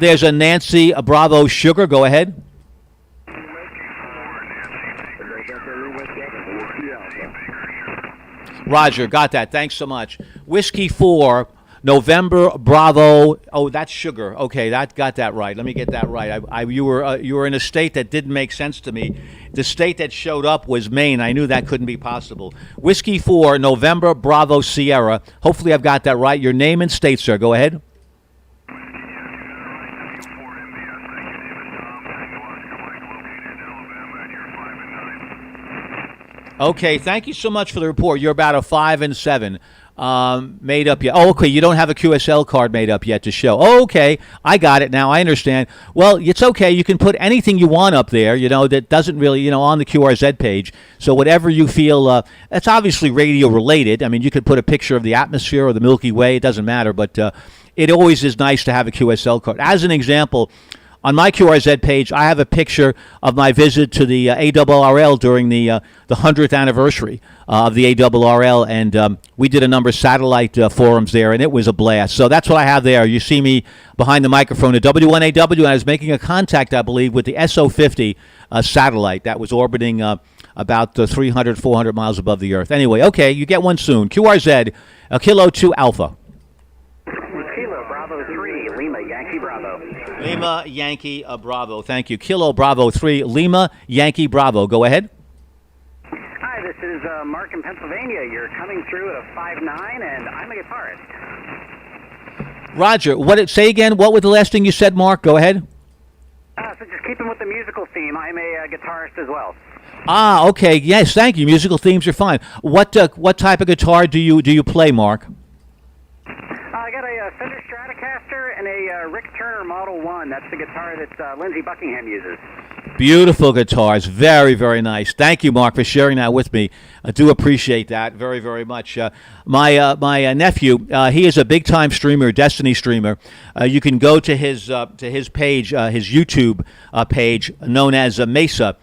There's a Nancy Bravo Sugar. Go ahead. Roger, got that. Thanks so much. Whiskey 4, November Bravo. Oh, that's sugar. Okay, got that right. Let me get that right. You were in a state that didn't make sense to me. The state that showed up was Maine. I knew that couldn't be possible. Whiskey 4, November Bravo Sierra. Hopefully I've got that right. Your name and state, sir. Go ahead. Okay, thank you so much for the report. You're about a 5 and 7 made up yet. Oh, okay, you don't have a QSL card made up yet to show. Oh, okay, I got it now. I understand. Well, it's okay. You can put anything you want up there, that doesn't really, on the QRZ page. So whatever you feel, it's obviously radio related. I mean, you could put a picture of the atmosphere or the Milky Way. It doesn't matter, but it always is nice to have a QSL card. As an example, on my QRZ page, I have a picture of my visit to the ARRL during the 100th anniversary of the ARRL, and we did a number of satellite forums there, and it was a blast. So that's what I have there. You see me behind the microphone at W1AW, and I was making a contact, I believe, with the SO50 satellite that was orbiting about 300, 400 miles above the Earth. Anyway, okay, you get one soon. QRZ, Kilo 2 Alpha. Kilo Bravo 3, Lima Yankee Bravo. Lima Yankee Bravo. Thank you. Kilo Bravo 3, Lima Yankee Bravo. Go ahead. Hi, this is Mark in Pennsylvania. You're coming through at a 5'9", and I'm a guitarist. Roger. Say again? What was the last thing you said, Mark? Go ahead. So just keeping with the musical theme, I'm a guitarist as well. Ah, okay. Yes, thank you. Musical themes are fine. What type of guitar do you play, Mark? I got a Fender Stratocaster and a Rick Turner Model 1. That's the guitar that Lindsey Buckingham uses. Beautiful guitars. Very, very nice. Thank you, Mark, for sharing that with me. I do appreciate that very, very much. My nephew, he is a big-time streamer, Destiny streamer. You can go to his page, his YouTube page, known as Mesa.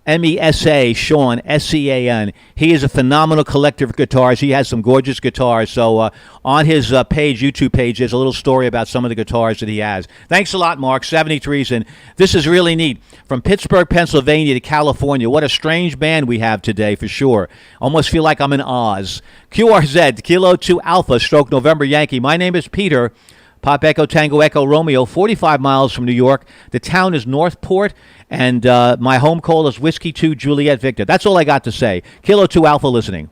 MESA, Sean, SCAN. He is a phenomenal collector of guitars. He has some gorgeous guitars. So on his YouTube page, there's a little story about some of the guitars that he has. Thanks a lot, Mark. 73s. And this is really neat. From Pittsburgh, Pennsylvania to California. What a strange band we have today, for sure. Almost feel like I'm in Oz. QRZ, Kilo 2 Alpha, stroke November Yankee. My name is Peter. Pop Echo Tango Echo Romeo, 45 miles from New York. The town is Northport, and my home call is Whiskey 2 Juliet Victor. That's all I got to say. Kilo 2 Alpha listening.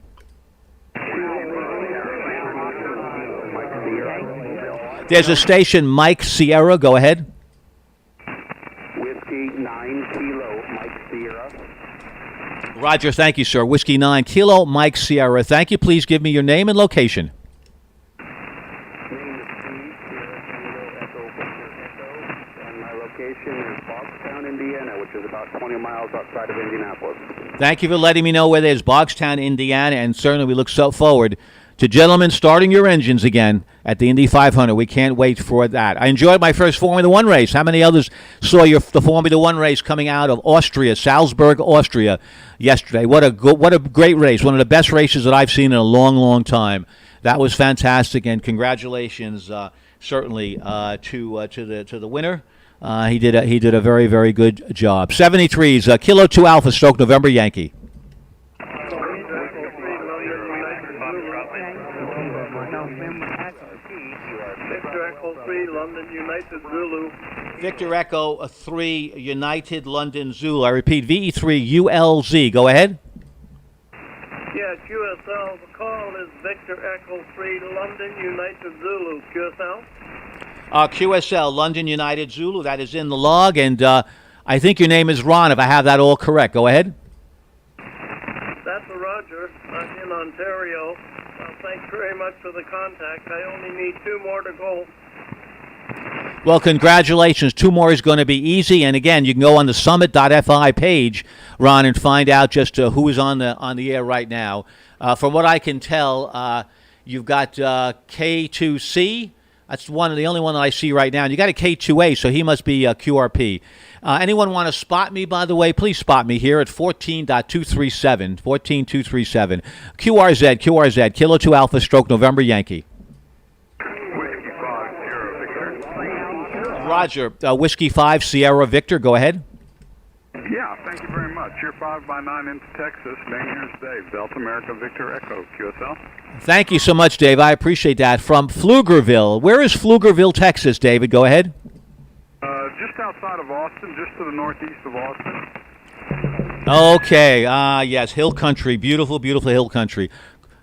There's a station, Mike Sierra. Go ahead. Whiskey 9 Kilo Mike Sierra. Roger, thank you, sir. Whiskey 9 Kilo Mike Sierra. Thank you. Please give me your name and location. Is Bogstown, Indiana, which is about 20 miles outside of Indianapolis. Thank you for letting me know where there's Bogstown, Indiana, and certainly we look so forward to gentlemen starting your engines again at the Indy 500. We can't wait for that. I enjoyed my first Formula One race. How many others saw the Formula One race coming out of Austria, Salzburg, Austria, yesterday? What a great race! One of the best races that I've seen in a long, long time. That was fantastic, and congratulations, certainly to the winner. He did a very, very good job. 73s, Kilo 2 Alpha, stroke November Yankee. Victor Echo 3, London United Zulu. Victor Echo 3, United London Zulu. I repeat, VE3 ULZ. Go ahead. Yeah, QSL. The call is Victor Echo 3, London United Zulu. QSL? QSL, London United Zulu. That is in the log, and I think your name is Ron, if I have that all correct. Go ahead. That's a Roger. I'm in Ontario. Thanks very much for the contact. I only need 2 more to go. Well, congratulations. 2 more is going to be easy. And again, you can go on the summit.fi page, Ron, and find out just who is on the air right now. From what I can tell, you've got K2C. That's the only one that I see right now. And you got a K2A, so he must be QRP. Anyone want to spot me, by the way? Please spot me here at 14.237. 14.237. QRZ, Kilo 2 Alpha, stroke November Yankee. Roger, Whiskey 5 Sierra Victor. Go ahead. Yeah, thank you very much. Cheer 5 by 9 into Texas. Name here is Dave. Delta America Victor Echo, QSL. Thank you so much, Dave. I appreciate that. From Pflugerville. Where is Pflugerville, Texas, David? Go ahead. Just outside of Austin, just to the northeast of Austin. Okay. Yes, hill country. Beautiful, beautiful hill country.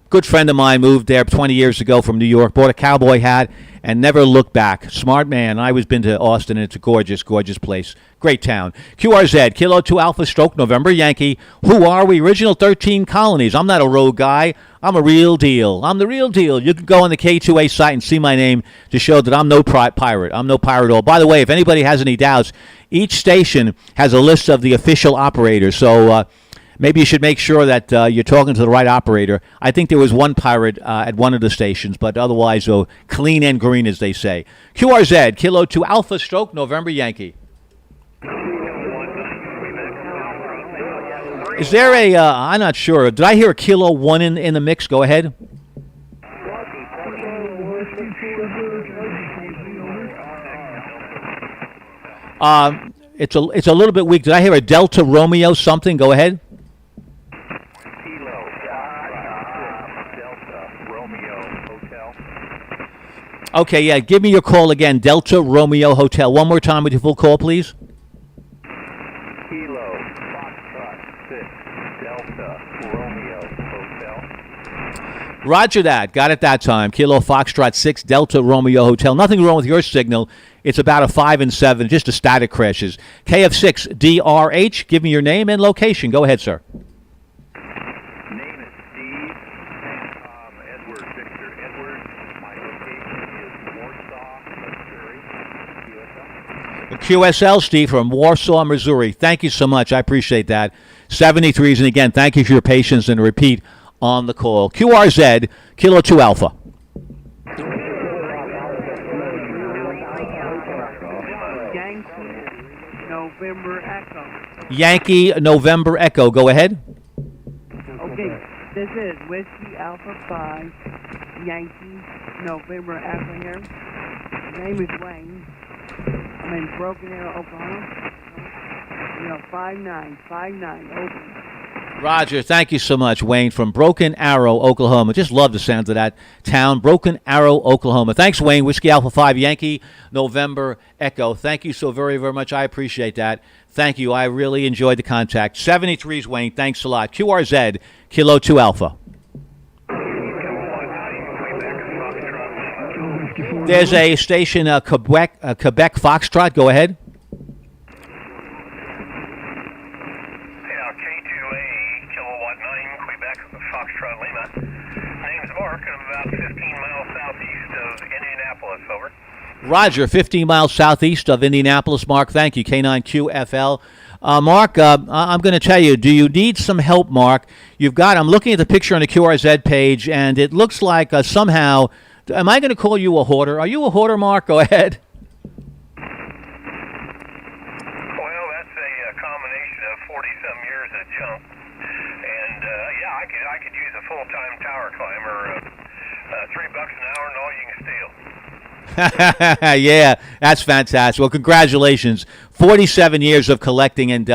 Good friend of mine moved there 20 years ago from New York, bought a cowboy hat, and never looked back. Smart man. I was been to Austin, and it's a gorgeous, gorgeous place. Great town. QRZ, Kilo 2 Alpha Stroke, November Yankee. Who are we? Original 13 colonies. I'm not a rogue guy. I'm a real deal. I'm the real deal. You can go on the K2A site and see my name to show that I'm no pirate. I'm no pirate at all. By the way, if anybody has any doubts, each station has a list of the official operators. So maybe you should make sure that you're talking to the right operator. I think there was one pirate at one of the stations, but otherwise, clean and green, as they say. QRZ, Kilo 2 Alpha Stroke, November Yankee. Is there a, I'm not sure, did I hear a Kilo 1 in the mix? Go ahead. It's a little bit weak. Did I hear a Delta Romeo something? Go ahead. Okay, yeah, give me your call again. Delta Romeo Hotel. One more time with your full call, please. Kilo Foxtrot 6 Delta Romeo Hotel. Roger that. Got it that time. Kilo Foxtrot 6 Delta Romeo Hotel. Nothing wrong with your signal. It's about a 5 and 7, just a static crashes. KF6 DRH. Give me your name and location. Go ahead, sir. Name is Steve. Edward Victor Edward. My location is Warsaw, Missouri. QSL, Steve, from Warsaw, Missouri. Thank you so much. I appreciate that. 73s, and again, thank you for your patience and repeat on the call. QRZ, Kilo 2 Alpha. November Echo. Yankee November Echo. Go ahead. Okay, this is Whiskey Alpha 5, Yankee November Echo here. My name is Wayne. I'm in Broken Arrow, Oklahoma. 5959 open. Roger, thank you so much, Wayne, from Broken Arrow, Oklahoma. Just love the sound of that town, Broken Arrow, Oklahoma. Thanks, Wayne. Whiskey Alpha 5, Yankee, November, Echo. Thank you so very, very much. I appreciate that. Thank you. I really enjoyed the contact. 73s, Wayne. Thanks a lot. QRZ, Kilo 2 Alpha. There's a station, Quebec Foxtrot. Go ahead. Foxtrot Lima. Name's Mark, and I'm about 15 miles southeast of Indianapolis, over. Roger, 15 miles southeast of Indianapolis, Mark. Thank you, K9QFL. Mark, I'm going to tell you, do you need some help, Mark? I'm looking at the picture on the QRZ page, and it looks like somehow, am I going to call you a hoarder? Are you a hoarder, Mark? Go ahead. Well, that's a combination of 40-some years of junk. And, I could use a full-time tower climber. $3 an hour and all you can steal. Yeah, that's fantastic. Well, congratulations. 47 years of collecting, and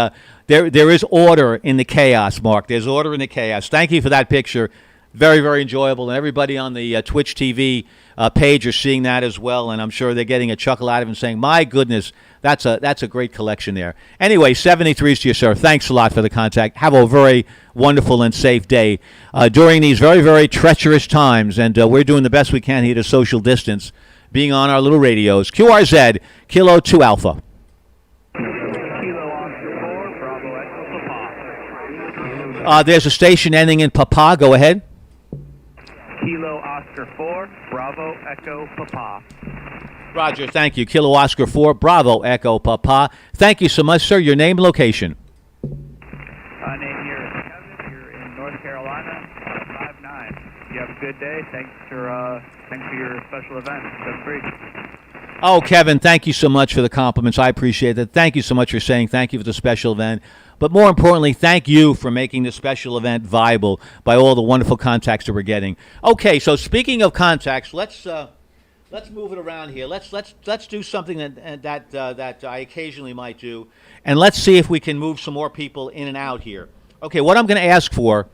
there is order in the chaos, Mark. There's order in the chaos. Thank you for that picture. Very, very enjoyable. And everybody on the Twitch TV page are seeing that as well, and I'm sure they're getting a chuckle out of it and saying, my goodness, that's a great collection there. Anyway, 73s to you, sir. Thanks a lot for the contact. Have a very wonderful and safe day during these very, very treacherous times, and we're doing the best we can here to social distance, being on our little radios. QRZ, Kilo 2 Alpha. There's a station ending in Papa. Go ahead. Kilo Oscar 4, Bravo Echo Papa. Roger, thank you. Kilo Oscar 4, Bravo Echo Papa. Thank you so much, sir. Your name and location. My name here is Kevin. You're in North Carolina, 5'9". You have a good day. Thanks for your special event. That's great. Oh, Kevin, thank you so much for the compliments. I appreciate that. Thank you so much for saying thank you for the special event. But more importantly, thank you for making this special event viable by all the wonderful contacts that we're getting. Okay, so speaking of contacts, let's let's move it around here. Let's do something that I occasionally might do, and let's see if we can move some more people in and out here. Okay, what I'm going to ask for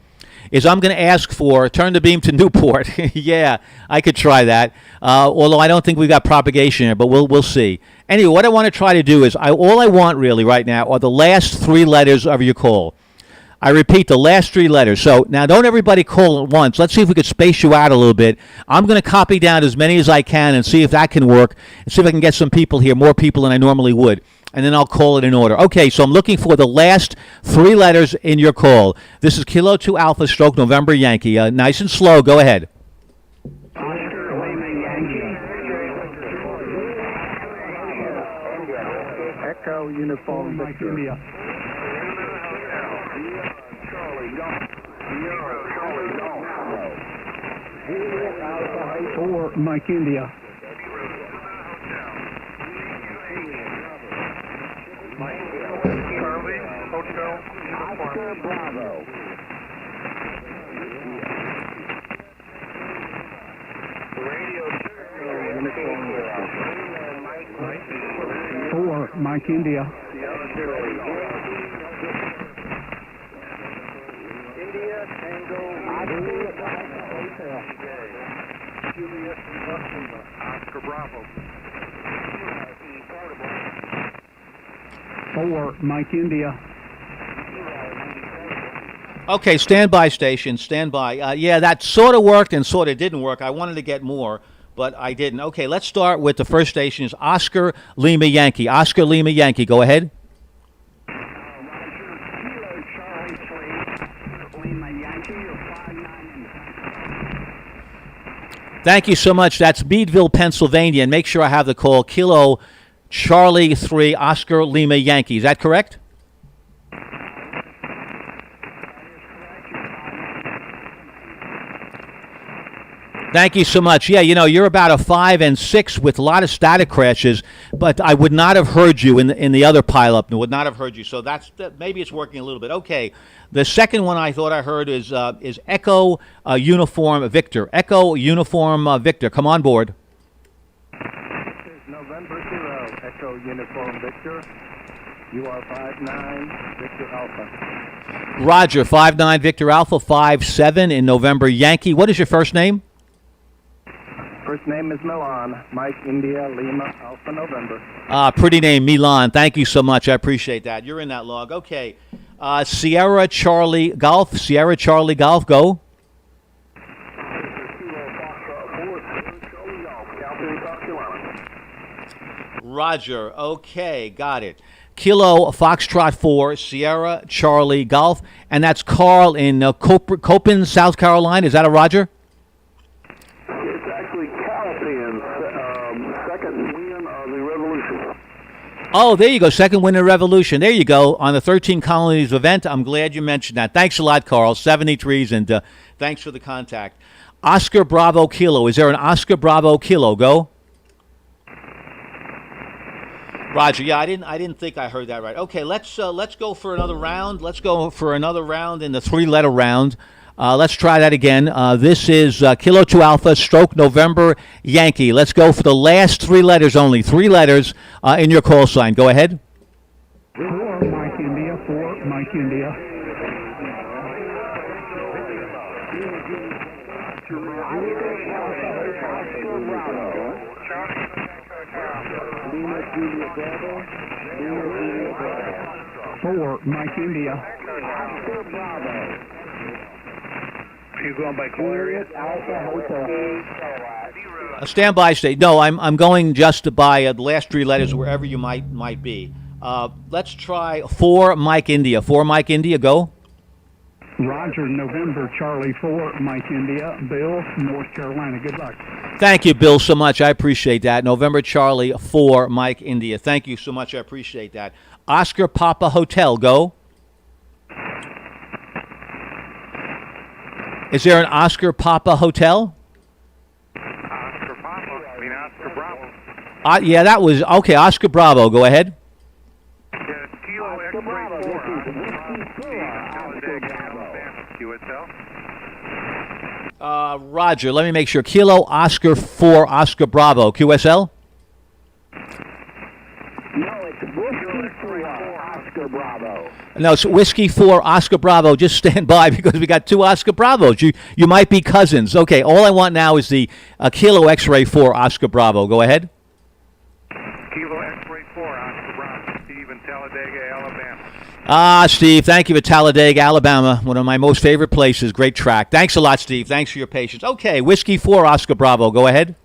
is turn the beam to Newport. Yeah, I could try that. Although I don't think we've got propagation here, but we'll see. Anyway, what I want to try to do is all I want really right now are the last 3 letters of your call. I repeat, the last 3 letters. So now don't everybody call at once. Let's see if we could space you out a little bit. I'm going to copy down as many as I can and see if that can work, and see if I can get some people here, more people than I normally would. And then I'll call it in order. Okay, so I'm looking for the last 3 letters in your call. This is Kilo 2 Alpha Stroke November Yankee. Nice and slow. Go ahead. Echo Uniform Victor. 4 Mike India. Charlie, Hotel, Uniform. Bravo. For Mike India. India, Tango, Juliet, Oscar Bravo. For Mike India. Okay, standby station, standby. Yeah, that sort of worked and sort of didn't work. I wanted to get more, but I didn't. Okay, let's start with the first station is Oscar Lima Yankee. Oscar Lima Yankee, go ahead. Thank you so much. That's Meadville, Pennsylvania. And make sure I have the call. Kilo Charlie 3 Oscar Lima Yankee. Is that correct? Thank you so much. Yeah, you know, you're about a 5 and 6 with a lot of static crashes, but I would not have heard you in the other pileup. Would not have heard you. So maybe it's working a little bit. Okay. The second one I thought I heard is Echo Uniform Victor. Echo Uniform Victor. Come on board. November 0, Echo Uniform Victor. You are 5-9, Victor Alpha. Roger, 5-9 Victor Alpha, 5-7 in November Yankee. What is your first name? First name is Milan. Mike India Lima Alpha November. Pretty name, Milan. Thank you so much. I appreciate that. You're in that log. Okay. Sierra Charlie Golf. Sierra Charlie Golf, go. Roger. Okay, got it. Kilo Foxtrot 4, Sierra Charlie Golf. And that's Carl in Copen, South Carolina. Is that a Roger? It's actually California, second win of the revolution. Oh, there you go. Second win in Revolution. There you go. On the 13 Colonies event. I'm glad you mentioned that. Thanks a lot, Carl. 73s, and thanks for the contact. Oscar Bravo Kilo. Is there an Oscar Bravo Kilo? Go. Roger. Yeah, I didn't think I heard that right. Okay, let's go for another round. Let's go for another round in the 3-letter round. Let's try that again. This is Kilo 2 Alpha Stroke November Yankee. Let's go for the last 3 letters only. 3 letters in your call sign. Go ahead. 4 Mike India, 4 Mike India. For Mike India. Are you going by call area? Standby state. No, I'm going just by the last 3 letters wherever you might be. Let's try 4 Mike India. 4 Mike India, go. Roger, November, Charlie 4, Mike India, Bill, North Carolina. Good luck. Thank you, Bill, so much. I appreciate that. November, Charlie 4, Mike India. Thank you so much. I appreciate that. Oscar Papa Hotel, go. Is there an Oscar Papa Hotel? Oscar Papa, I mean Oscar Bravo. Yeah, that was, okay, Oscar Bravo. Go ahead. Kilo X-ray 4, QSL. Roger, let me make sure. Kilo Oscar 4 Oscar Bravo, QSL? No, it's Whiskey 4 Oscar Bravo. No, it's Whiskey 4 Oscar Bravo. Just stand by because we got 2 Oscar Bravos. You might be cousins. Okay, all I want now is the Kilo X-Ray 4 Oscar Bravo. Go ahead. Kilo X-Ray 4, Oscar Bravo, Steve in Talladega, Alabama. Steve, thank you for Talladega, Alabama, one of my most favorite places. Great track. Thanks a lot, Steve. Thanks for your patience. Okay, Whiskey 4 Oscar Bravo. Go ahead.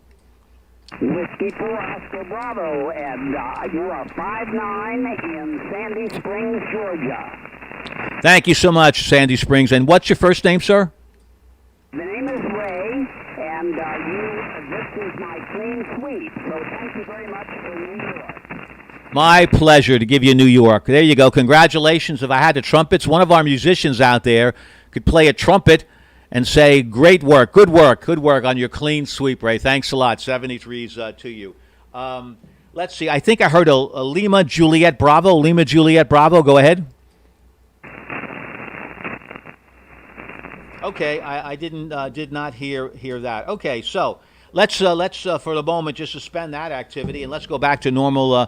Whiskey 4 Oscar Bravo, and you are 5'9" in Sandy Springs, Georgia. Thank you so much, Sandy Springs. And what's your first name, sir? The name is Ray, and this is my clean sweep, so thank you very much for New York. My pleasure to give you New York. There you go. Congratulations. If I had the trumpets, one of our musicians out there could play a trumpet and say, great work, good work on your clean sweep, Ray. Thanks a lot. 73s to you. Let's see. I think I heard a Lima Juliet Bravo. Lima Juliet Bravo. Go ahead. Okay, I did not hear that. Okay, so let's for the moment just suspend that activity and let's go back to normal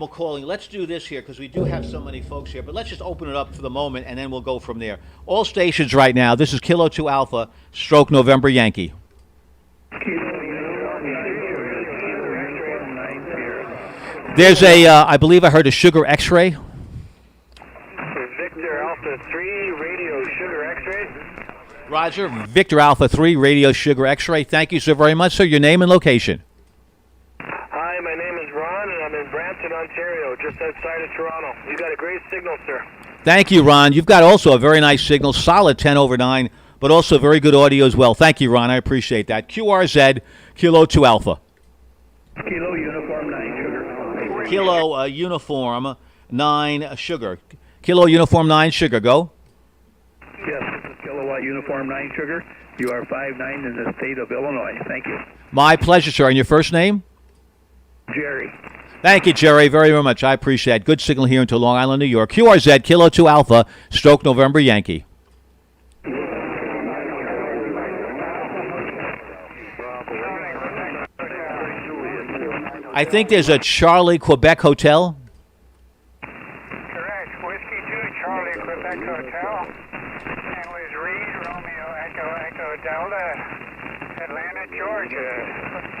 calling. Let's do this here because we do have so many folks here, but let's just open it up for the moment and then we'll go from there. All stations right now. This is Kilo 2 Alpha, stroke November Yankee. There's I believe I heard a Sugar X-Ray. Victor Alpha 3, Radio Sugar X-Ray. Roger, Victor Alpha 3, Radio Sugar X-Ray. Thank you so very much, sir. Your name and location. Hi, my name is Ron, and I'm in Brampton, Ontario, just outside of Toronto. You got a great signal, sir. Thank you, Ron. You've got also a very nice signal, solid 10/9, but also very good audio as well. Thank you, Ron. I appreciate that. QRZ, Kilo 2 Alpha. Kilo Uniform 9 Sugar. Kilo Uniform 9 Sugar. Kilo Uniform 9 Sugar. Go. Yes, this is Kilowatt Uniform 9 Sugar. You are 5'9" in the state of Illinois. Thank you. My pleasure, sir. And your first name? Jerry. Thank you, Jerry, very, very much. I appreciate it. Good signal here into Long Island, New York. QRZ, Kilo 2 Alpha, stroke November Yankee. I think there's a Charlie Quebec Hotel. Correct. Whiskey 2, Charlie Quebec Hotel. And was Reed, Romeo, Echo Delta, Atlanta, Georgia,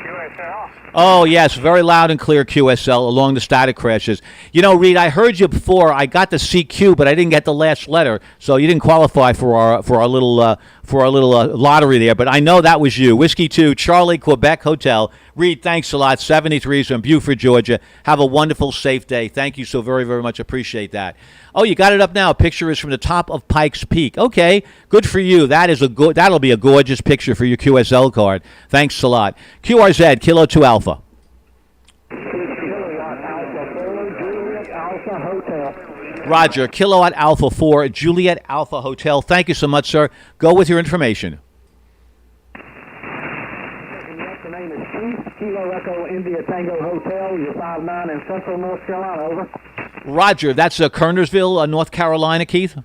QSL. Oh, yes, very loud and clear QSL along the static crashes. You know, Reed, I heard you before. I got the CQ, but I didn't get the last letter, so you didn't qualify for our little lottery there. But I know that was you. Whiskey 2, Charlie Quebec Hotel. Reed, thanks a lot. 73s from Beaufort, Georgia. Have a wonderful, safe day. Thank you so very, very much. Appreciate that. Oh, you got it up now. Picture is from the top of Pikes Peak. Okay, good for you. That'll be a gorgeous picture for your QSL card. Thanks a lot. QRZ, Kilo 2 Alpha. Roger, Kilowatt Alpha 4, Juliet Alpha Hotel. Thank you so much, sir. Go with your information. The name is Chief, Kilo Echo India Tango Hotel. You're 5'9" in Central North Carolina. Over. Roger, that's Kernersville, North Carolina, Keith? That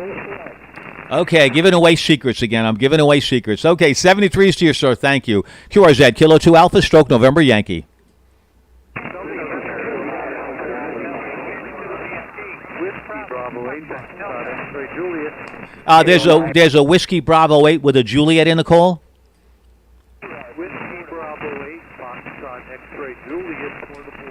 is correct. Okay, giving away secrets again. I'm giving away secrets. Okay, 73s to you, sir. Thank you. QRZ, Kilo 2 Alpha, stroke November Yankee. There's a Whiskey Bravo 8 with a Juliet in the call. Whiskey Bravo 8, Foxtrot X-Ray Juliet, portable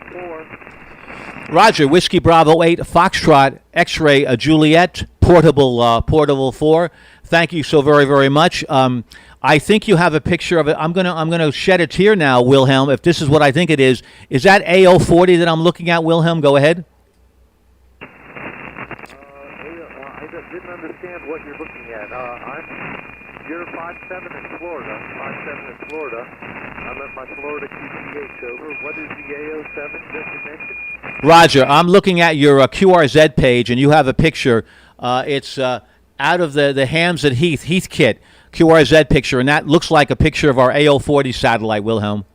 4. Roger, Whiskey Bravo 8, Foxtrot X-Ray Juliet, portable 4. Thank you so very, very much. I think you have a picture of it. I'm gonna shed a tear now, Wilhelm. If this is what I think it is that AO40 that I'm looking at, Wilhelm? Go ahead. I didn't understand what you're looking at. You're 5'7" in Florida. 5'7" in Florida. I'm at my Florida QTH. Over. What is the AO7 that you mentioned? Roger, I'm looking at your QRZ page, and you have a picture. It's out of the Hams at Heath kit QRZ picture, and that looks like a picture of our AO40 satellite, Wilhelm.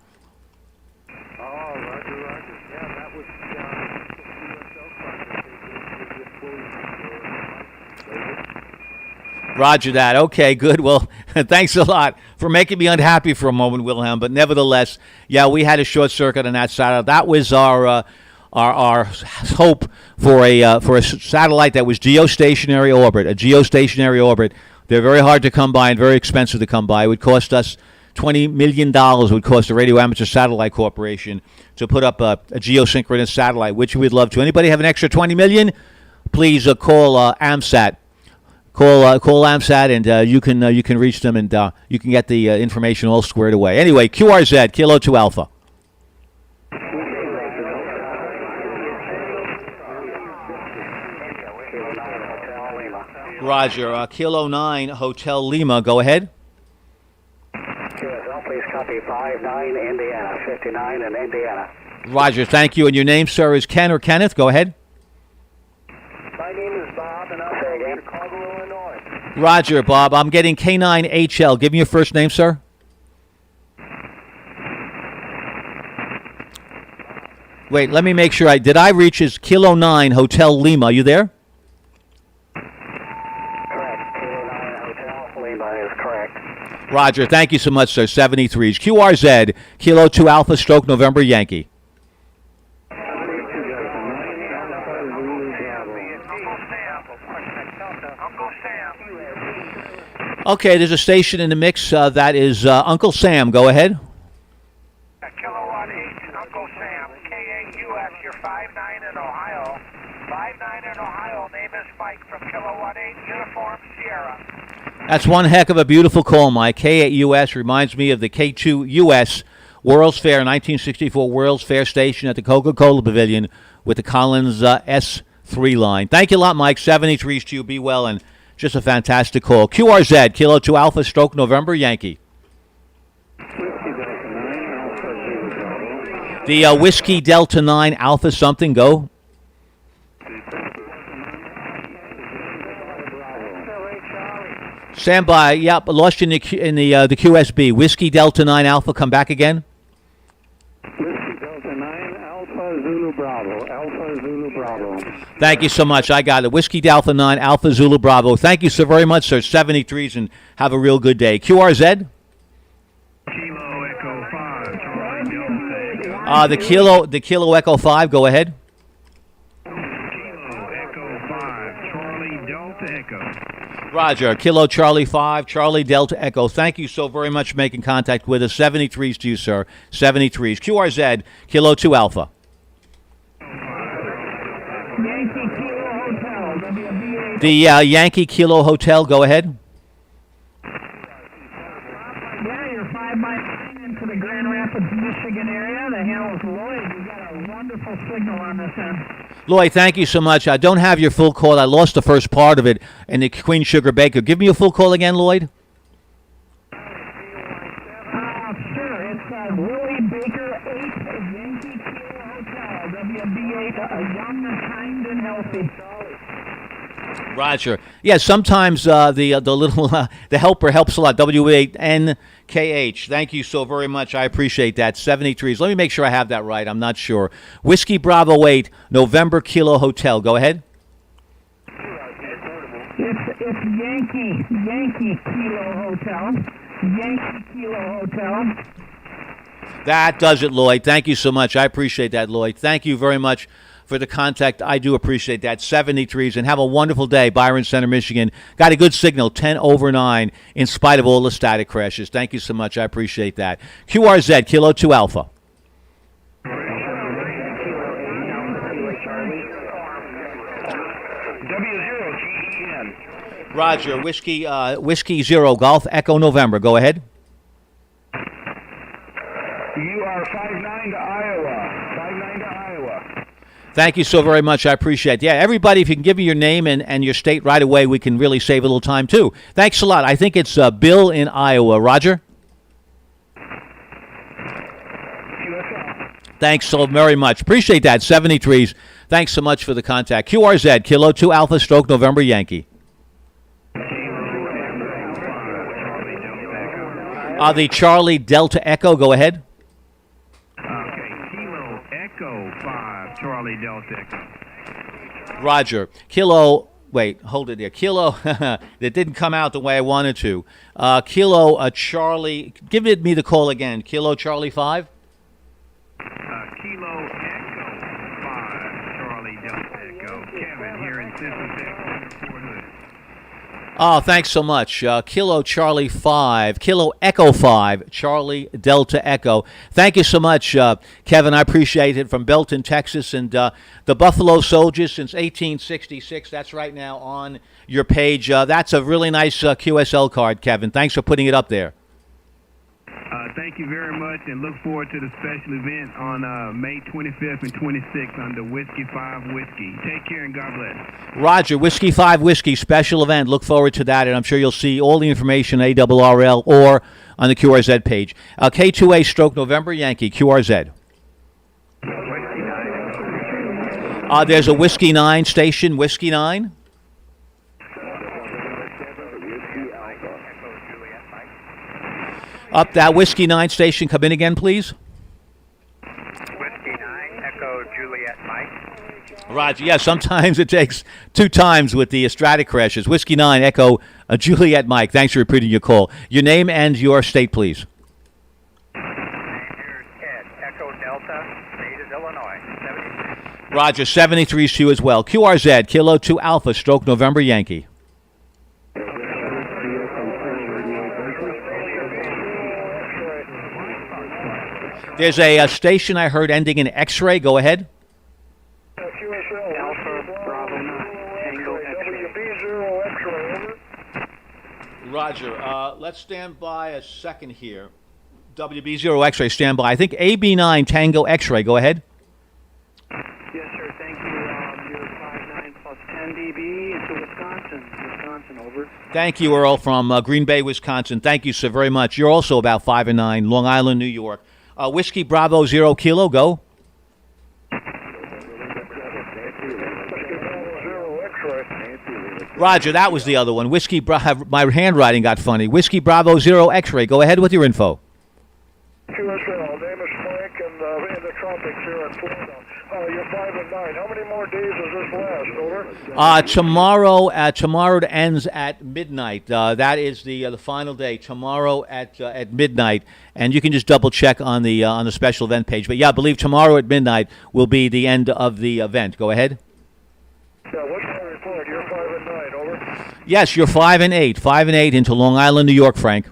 Roger that. Okay, good. Well, thanks a lot for making me unhappy for a moment, Wilhelm. But nevertheless, yeah, we had a short circuit on that satellite. That was our hope for a satellite that was geostationary orbit. A geostationary orbit. They're very hard to come by and very expensive to come by. It would cost us $20 million. Would cost the Radio Amateur Satellite Corporation to put up a geosynchronous satellite, which we'd love to. Anybody have an extra $20 million? Please call AMSAT. Call AMSAT, and you can reach them, and you can get the information all squared away. Anyway, QRZ, Kilo 2 Alpha. Roger, Kilo 9 Hotel Lima. Go ahead. QSL, please copy 59 Indiana, 59 in Indiana. Roger, thank you. And your name, sir, is Ken or Kenneth? Go ahead. My name is Bob, and I'm from Chicago, Illinois. Roger, Bob. I'm getting K9HL. Give me your first name, sir. Wait, let me make sure. Did I reach his Kilo 9 Hotel Lima? Are you there? Correct. Kilo 9 Hotel Lima is correct. Roger, thank you so much, sir. 73s. QRZ, Kilo 2 Alpha Stroke November Yankee. Okay, there's a station in the mix that is Uncle Sam. Go ahead. Kilowatt 8, Uncle Sam, KAUS, you're 59 in Ohio. 59 in Ohio, name is Mike from Kilowatt 8, Uniform Sierra. That's one heck of a beautiful call, Mike. K8US reminds me of the K2US World's Fair, 1964 World's Fair station at the Coca-Cola Pavilion with the Collins S3 line. Thank you a lot, Mike. 73s to you. Be well, and just a fantastic call. QRZ, Kilo 2 Alpha Stroke November Yankee. The Whiskey Delta 9 Alpha something, go. Stand by. Yep, lost you in the QSB. Whiskey Delta 9 Alpha, come back again. Whiskey Delta 9, Alpha Zulu Bravo. Alpha Zulu Bravo. Thank you so much. I got it. Whiskey Delta 9 Alpha Zulu Bravo. Thank you so very much, sir. 73s, and have a real good day. QRZ? Kilo Echo 5, Charlie Delta. The Kilo Echo 5, go ahead. Kilo Echo 5, Charlie Delta Echo. Roger, Kilo Charlie 5, Charlie Delta Echo. Thank you so very much for making contact with us. 73s to you, sir. 73s. QRZ, Kilo 2 Alpha. Yankee Kilo Hotel, WBA. The Yankee Kilo Hotel, go ahead. Yeah, you're 5 by 9 into the Grand Rapids, Michigan area. The handle's Lloyd. We got a wonderful signal on this end. Lloyd, thank you so much. I don't have your full call. I lost the first part of it in the Queen Sugar Baker. Give me a full call again, Lloyd. Sure. It's Willie Baker 8, Yankee Kilo Hotel, WB8, young, kind, and healthy. Roger. Yeah, sometimes the little the helper helps a lot. W8NKH. Thank you so very much. I appreciate that. 73s. Let me make sure I have that right. I'm not sure. Whiskey Bravo 8, November Kilo Hotel. Go ahead. It's Yankee Kilo Hotel. Yankee Kilo Hotel. That does it, Lloyd. Thank you so much. I appreciate that, Lloyd. Thank you very much for the contact. I do appreciate that. 73s, and have a wonderful day. Byron Center, Michigan. Got a good signal, 10 over 9, in spite of all the static crashes. Thank you so much. I appreciate that. QRZ, Kilo 2 Alpha. W0GEN. Roger, Whiskey Zero Golf Echo November. Go ahead. You are 59 to Iowa. 59 to Iowa. Thank you so very much. I appreciate it. Yeah, everybody, if you can give me your name and your state right away, we can really save a little time, too. Thanks a lot. I think it's Bill in Iowa. Roger? Thanks so very much. Appreciate that. 73s. Thanks so much for the contact. QRZ, Kilo 2 Alpha Stroke November Yankee. The Charlie Delta Echo. Go ahead. Kilo Echo 5, Charlie Delta Echo. Roger. Kilo wait, hold it there. Kilo, that didn't come out the way I wanted to. Kilo Charlie, give me the call again. Kilo Charlie 5? Kilo Echo 5, Charlie Delta Echo. Kevin here in Central Texas, Fort Hood. Oh, thanks so much. Kilo Charlie 5, Kilo Echo 5, Charlie Delta Echo. Thank you so much, Kevin. I appreciate it. From Belton, Texas, and the Buffalo Soldiers since 1866. That's right now on your page. That's a really nice QSL card, Kevin. Thanks for putting it up there. Thank you very much, and look forward to the special event on May 25th and 26th under Whiskey 5 Whiskey. Take care and God bless. Roger, Whiskey 5 Whiskey special event. Look forward to that, and I'm sure you'll see all the information at ARRL or on the QRZ page. K2A stroke November Yankee, QRZ. There's a Whiskey 9 station, Whiskey 9. Up that Whiskey 9 station. Come in again, please. Whiskey 9, Echo Juliet Mike. Roger. Yeah, sometimes it takes 2 times with the Strata crashes. Whiskey 9, Echo Juliet Mike. Thanks for repeating your call. Your name and your state, please. Here's Ted, Echo Delta, state is Illinois, 73. Roger, 73 is you as well. QRZ, Kilo 2 Alpha, stroke November Yankee. There's a station I heard ending in X-ray. Go ahead. Roger. Let's stand by a second here. WB0 X-ray, stand by. I think AB9 Tango X-ray. Go ahead. Yes, sir. Thank you. You're 59 plus 10 dB into Wisconsin, over. Thank you, Earl, from Green Bay, Wisconsin. Thank you so very much. You're also about 5 and 9, Long Island, New York. Whiskey Bravo 0 Kilo, go. Roger, that was the other one. Whiskey my handwriting got funny. Whiskey Bravo 0 X-ray. Go ahead with your info. QSL, name is Frank, and in the tropics here in Florida. You're 5 and 9. How many more days does this last? Over. Tomorrow it ends at midnight. That is the final day. Tomorrow at midnight, and you can just double check on the special event page. But yeah, I believe tomorrow at midnight will be the end of the event. Go ahead. Yeah, what's my report? You're 5 and 9. Over. Yes, you're 5 and 8. 5 and 8 into Long Island, New York, Frank.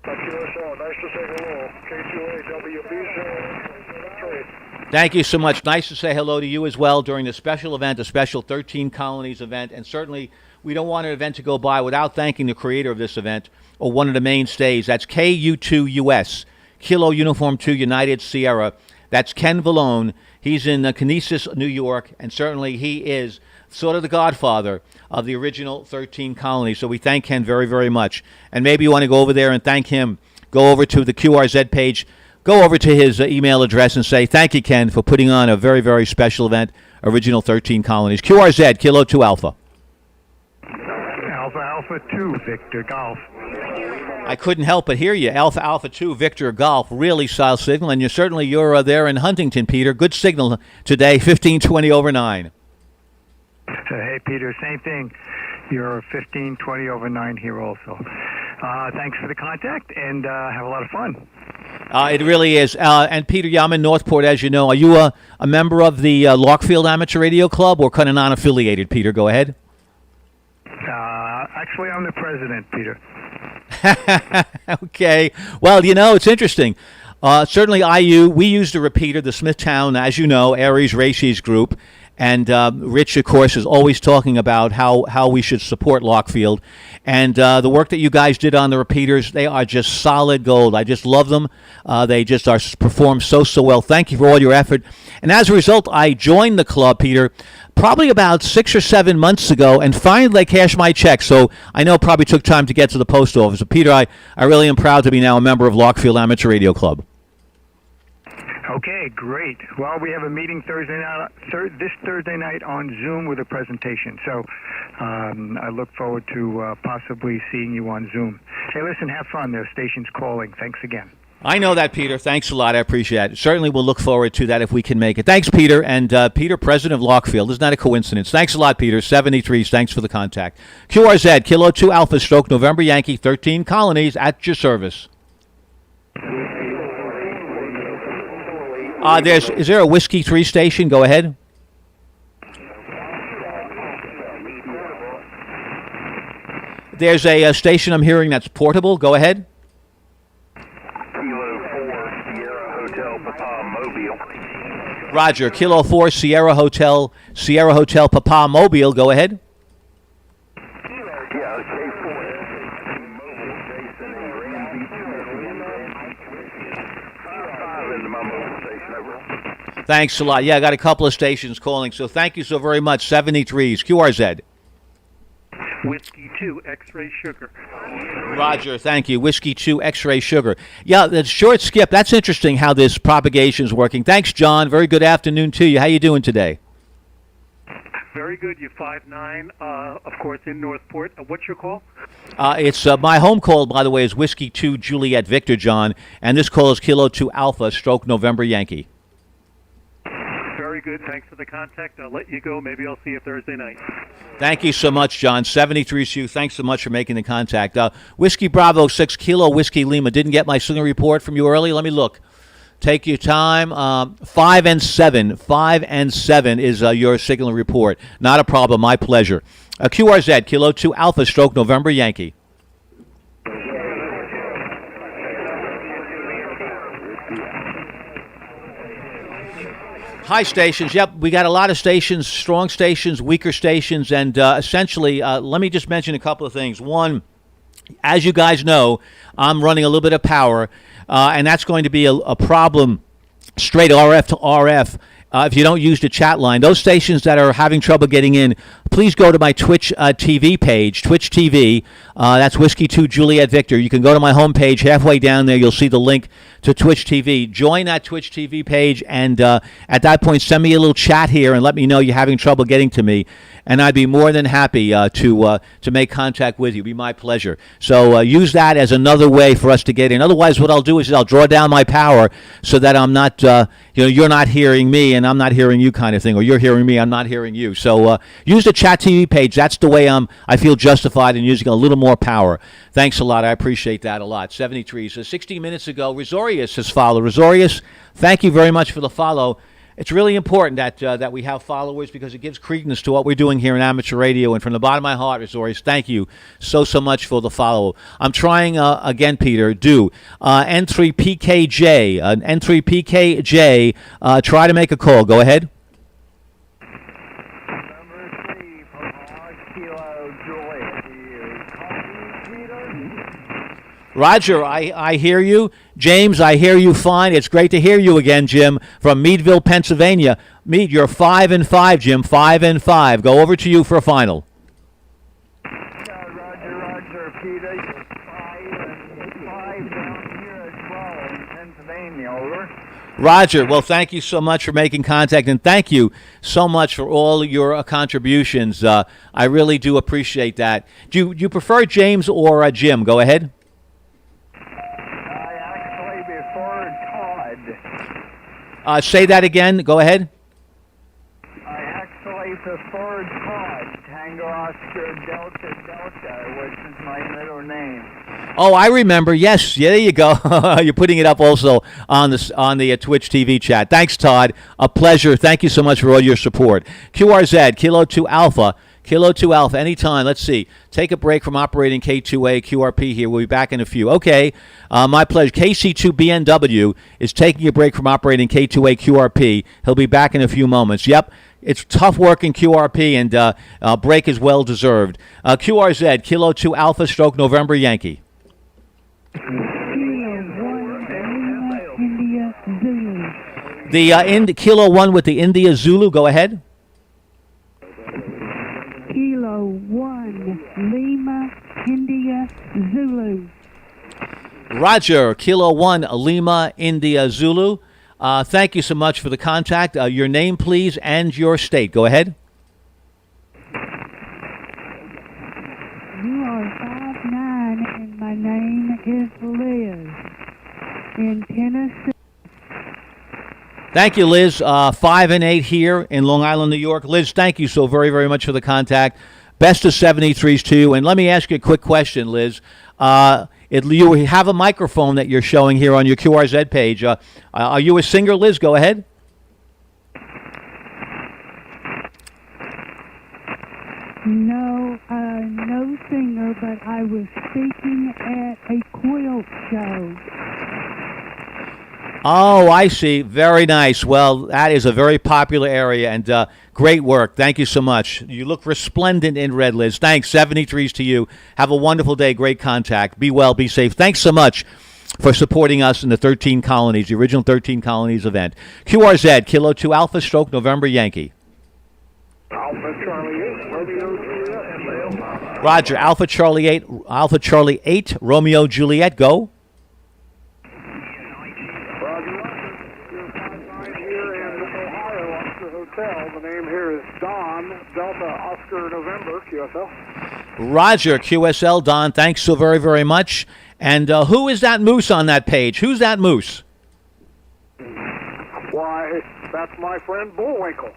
QSL, nice to say hello. K2A, WB0 trade. Thank you so much. Nice to say hello to you as well during the special event, the special 13 Colonies event. And certainly, we don't want an event to go by without thanking the creator of this event or one of the mainstays. That's KU2US, Kilo Uniform 2 United Sierra. That's Ken Vallone. He's in Kinesis, New York, and certainly he is sort of the godfather of the original 13 Colonies. So we thank Ken very, very much. And maybe you want to go over there and thank him. Go over to the QRZ page. Go over to his email address and say, thank you, Ken, for putting on a very, very special event, Original 13 Colonies. QRZ, Kilo 2 Alpha. Alpha 2, Victor Golf. I couldn't help but hear you. Alpha 2, Victor Golf. Really solid signal, and you're there in Huntington, Peter. Good signal today, 1520 over 9. Hey, Peter, same thing. You're 1520 over 9 here also. Thanks for the contact, and have a lot of fun. It really is. And Peter, I'm in Northport, as you know. Are you a member of the Larkfield Amateur Radio Club or kind of non-affiliated, Peter? Go ahead. Actually, I'm the president, Peter. Okay. Well, it's interesting. Certainly IU, we used a repeater, the Smithtown, as you know, Aries Races group. And Rich, of course, is always talking about how we should support Larkfield. And the work that you guys did on the repeaters, they are just solid gold. I just love them. They just are perform so well. Thank you for all your effort. And as a result, I joined the club, Peter, probably about 6 or 7 months ago, and finally I cashed my check. So I know it probably took time to get to the post office. But Peter, I really am proud to be now a member of Larkfield Amateur Radio Club. Okay, great. Well, we have a meeting this Thursday night on Zoom with a presentation. So I look forward to possibly seeing you on Zoom. Hey, listen, have fun. The station's calling. Thanks again. I know that, Peter. Thanks a lot. I appreciate it. Certainly we'll look forward to that if we can make it. Thanks, Peter. And Peter, president of Lockfield. Isn't that a coincidence? Thanks a lot, Peter. 73s. Thanks for the contact. QRZ, Kilo 2 Alpha Stroke November Yankee, 13 colonies at your service. Is there a Whiskey 3 station? Go ahead. There's a station I'm hearing that's portable. Go ahead. Kilo 4 Sierra Hotel Papa Mobile. Roger. Kilo 4 Sierra Hotel Papa Mobile. Go ahead. Yeah, K4 Mobile Jason in Grand Beach, Michigan. 5 into my mobile station, over. Thanks a lot. Yeah, I got a couple of stations calling, so thank you so very much. 73s. QRZ. Whiskey 2 X-ray sugar. Roger, thank you. Whiskey 2 X-ray sugar. Yeah, the short skip. That's interesting how this propagation is working. Thanks, John. Very good afternoon to you. How you doing today? Very good. You 5'9", of course, in Northport. What's your call? It's my home call, by the way, is Whiskey 2 Juliet Victor, John, and this call is Kilo 2 Alpha Stroke November Yankee. Very good. Thanks for the contact. I'll let you go. Maybe I'll see you Thursday night. Thank you so much, John. 73 you. Thanks so much for making the contact. Whiskey Bravo 6 Kilo Whiskey Lima. Didn't get my signal report from you early. Let me look. Take your time. 5 and 7. 5 and 7 is your signal report. Not a problem. My pleasure. QRZ Kilo 2 Alpha Stroke November Yankee. High stations, yep. We got a lot of stations, strong stations, weaker stations, and essentially, let me just mention a couple of things. One, as you guys know, I'm running a little bit of power, and that's going to be a problem straight RF to RF. If you don't use the chat line, those stations that are having trouble getting in, please go to my Twitch TV page, Twitch TV. That's Whiskey 2 Juliet Victor. You can go to my homepage. Halfway down there, you'll see the link to Twitch TV. Join that Twitch TV page, and at that point, send me a little chat here and let me know you're having trouble getting to me. And I'd be more than happy to make contact with you. It'd be my pleasure. So use that as another way for us to get in. Otherwise, what I'll do is I'll draw down my power so that I'm not, you're not hearing me and I'm not hearing you kind of thing, or you're hearing me, I'm not hearing you. So use the chat TV page. That's the way I feel justified in using a little more power. Thanks a lot. I appreciate that a lot. 73. So 60 minutes ago, Resorius has followed. Resorius, thank you very much for the follow. It's really important that we have followers because it gives credence to what we're doing here in amateur radio. And from the bottom of my heart, Resorius, thank you so much for the follow. I'm trying again, Peter. N3PKJ. N3PKJ. Try to make a call. Go ahead. Roger, I hear you. James, I hear you fine. It's great to hear you again, Jim, from Meadville, Pennsylvania. Mead, you're 5 and 5, Jim. 5 and 5. Go over to you for a final. Roger, Peter. You're 5 down here as well in Pennsylvania, over. Roger, well, thank you so much for making contact, and thank you so much for all your contributions. I really do appreciate that. Do you prefer James or Jim? Go ahead. Say that again. Go ahead. I actually prefer Todd, Tango Oscar Delta Delta, which is my middle name. Oh, I remember. Yes, yeah, there you go. You're putting it up also on the Twitch TV chat. Thanks, Todd. A pleasure. Thank you so much for all your support. QRZ, Kilo 2 Alpha. Kilo 2 Alpha, anytime. Let's see. Take a break from operating K2A QRP here. We'll be back in a few. Okay, my pleasure. KC2BNW is taking a break from operating K2A QRP. He'll be back in a few moments. Yep, it's tough work in QRP, and break is well deserved. QRZ, Kilo 2 Alpha Stroke November Yankee. The Kilo 1 with the India Zulu. Go ahead. Kilo 1, Lima, India, Zulu. Roger, Kilo 1, Lima, India, Zulu. Thank you so much for the contact. Your name, please, and your state. Go ahead. You are 5'9", and my name is Liz. in Tennessee. Thank you, Liz. 5 and 8 here in Long Island, New York. Liz, thank you so very, very much for the contact. Best of 73s to you. And let me ask you a quick question, Liz. You have a microphone that you're showing here on your QRZ page. Are you a singer, Liz? Go ahead. No, no singer, but I was speaking at a quilt show. Oh, I see. Very nice. Well, that is a very popular area, and great work. Thank you so much. You look resplendent in red, Liz. Thanks. 73s to you. Have a wonderful day. Great contact. Be well. Be safe. Thanks so much for supporting us in the 13 Colonies, the original 13 Colonies event. QRZ, Kilo 2 Alpha, Stroke, November, Yankee. Alpha Charlie 8, Romeo Juliet. Roger. Alpha Charlie 8, Romeo Juliet. Go. The name here is Don, Delta Oscar November, QSL. Roger, QSL, Don. Thanks so very, very much. And who is that moose on that page? Who's that moose? Why, that's my friend Bullwinkle.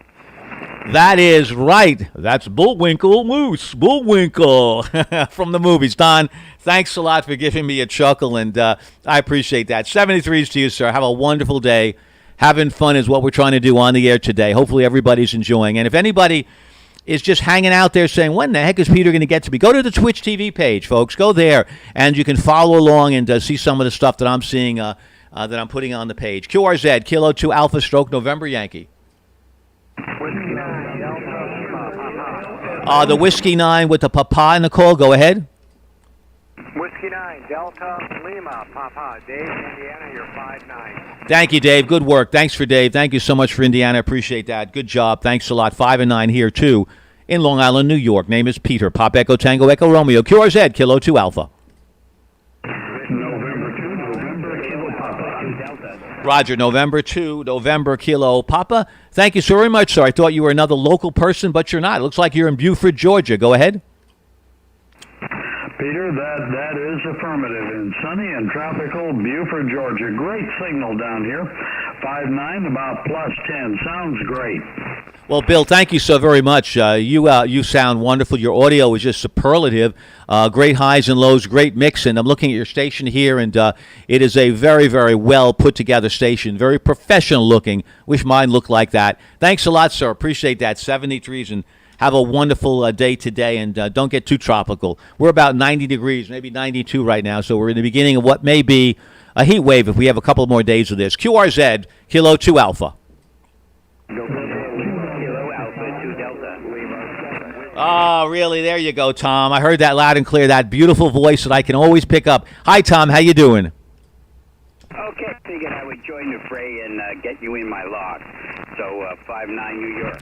That is right. That's Bullwinkle Moose. Bullwinkle from the movies. Don, thanks a lot for giving me a chuckle, and I appreciate that. 73s to you, sir. Have a wonderful day. Having fun is what we're trying to do on the air today. Hopefully everybody's enjoying. And if anybody is just hanging out there saying, when the heck is Peter going to get to me? Go to the Twitch TV page, folks. Go there, and you can follow along and see some of the stuff that I'm seeing that I'm putting on the page. QRZ, Kilo 2 Alpha, Stroke, November, Yankee. The Whiskey 9 with the Papa in the call. Go ahead. Whiskey 9, Delta Lima, Papa. Dave, Indiana, you're 5-9. Thank you, Dave. Good work. Thanks for Dave. Thank you so much for Indiana. Appreciate that. Good job. Thanks a lot. 5 and 9 here, too, in Long Island, New York. Name is Peter. Pop Echo Tango Echo Romeo. QRZ, Kilo 2 Alpha. November 2, November Kilo Papa. Roger, November 2, November Kilo Papa. Thank you so very much, sir. I thought you were another local person, but you're not. It looks like you're in Beaufort, Georgia. Go ahead. Peter, that is affirmative in sunny and tropical Beaufort, Georgia. Great signal down here. 5-9, about plus 10. Sounds great. Well, Bill, thank you so very much. You sound wonderful. Your audio is just superlative. Great highs and lows, great mix. And I'm looking at your station here, and it is a very, very well put together station. Very professional looking. Wish mine looked like that. Thanks a lot, sir. Appreciate that. 73s, and have a wonderful day today, and don't get too tropical. We're about 90 degrees, maybe 92 right now, so we're in the beginning of what may be a heat wave if we have a couple more days of this. QRZ, Kilo 2 Alpha. Oh, really? There you go, Tom. I heard that loud and clear, that beautiful voice that I can always pick up. Hi, Tom. How you doing? Okay, figured I would join the fray and get you in my log. So, 5-9 New York.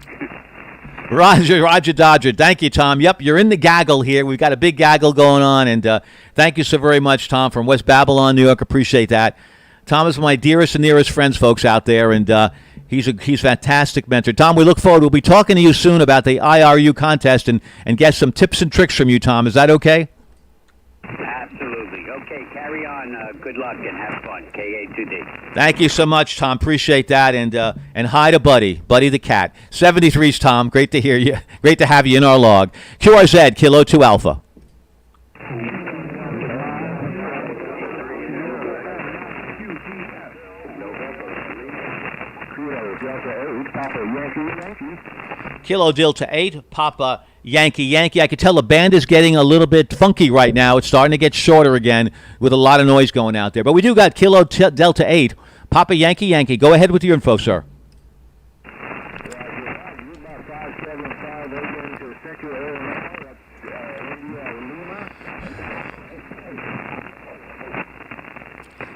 Roger, Dodger. Thank you, Tom. Yep, you're in the gaggle here. We've got a big gaggle going on, and thank you so very much, Tom, from West Babylon, New York. Appreciate that. Tom is my dearest and nearest friends, folks, out there, and he's a fantastic mentor. Tom, we look forward. We'll be talking to you soon about the IRU contest and get some tips and tricks from you, Tom. Is that okay? Absolutely. Okay, carry on. Good luck and have fun. KA2D. Thank you so much, Tom. Appreciate that. And hi to Buddy the cat. 73s, Tom. Great to hear you. Great to have you in our log. QRZ, Kilo 2 Alpha. Kilo Delta 8, Papa Yankee. I could tell the band is getting a little bit funky right now. It's starting to get shorter again with a lot of noise going out there. But we do got Kilo Delta 8, Papa Yankee. Go ahead with your info, sir.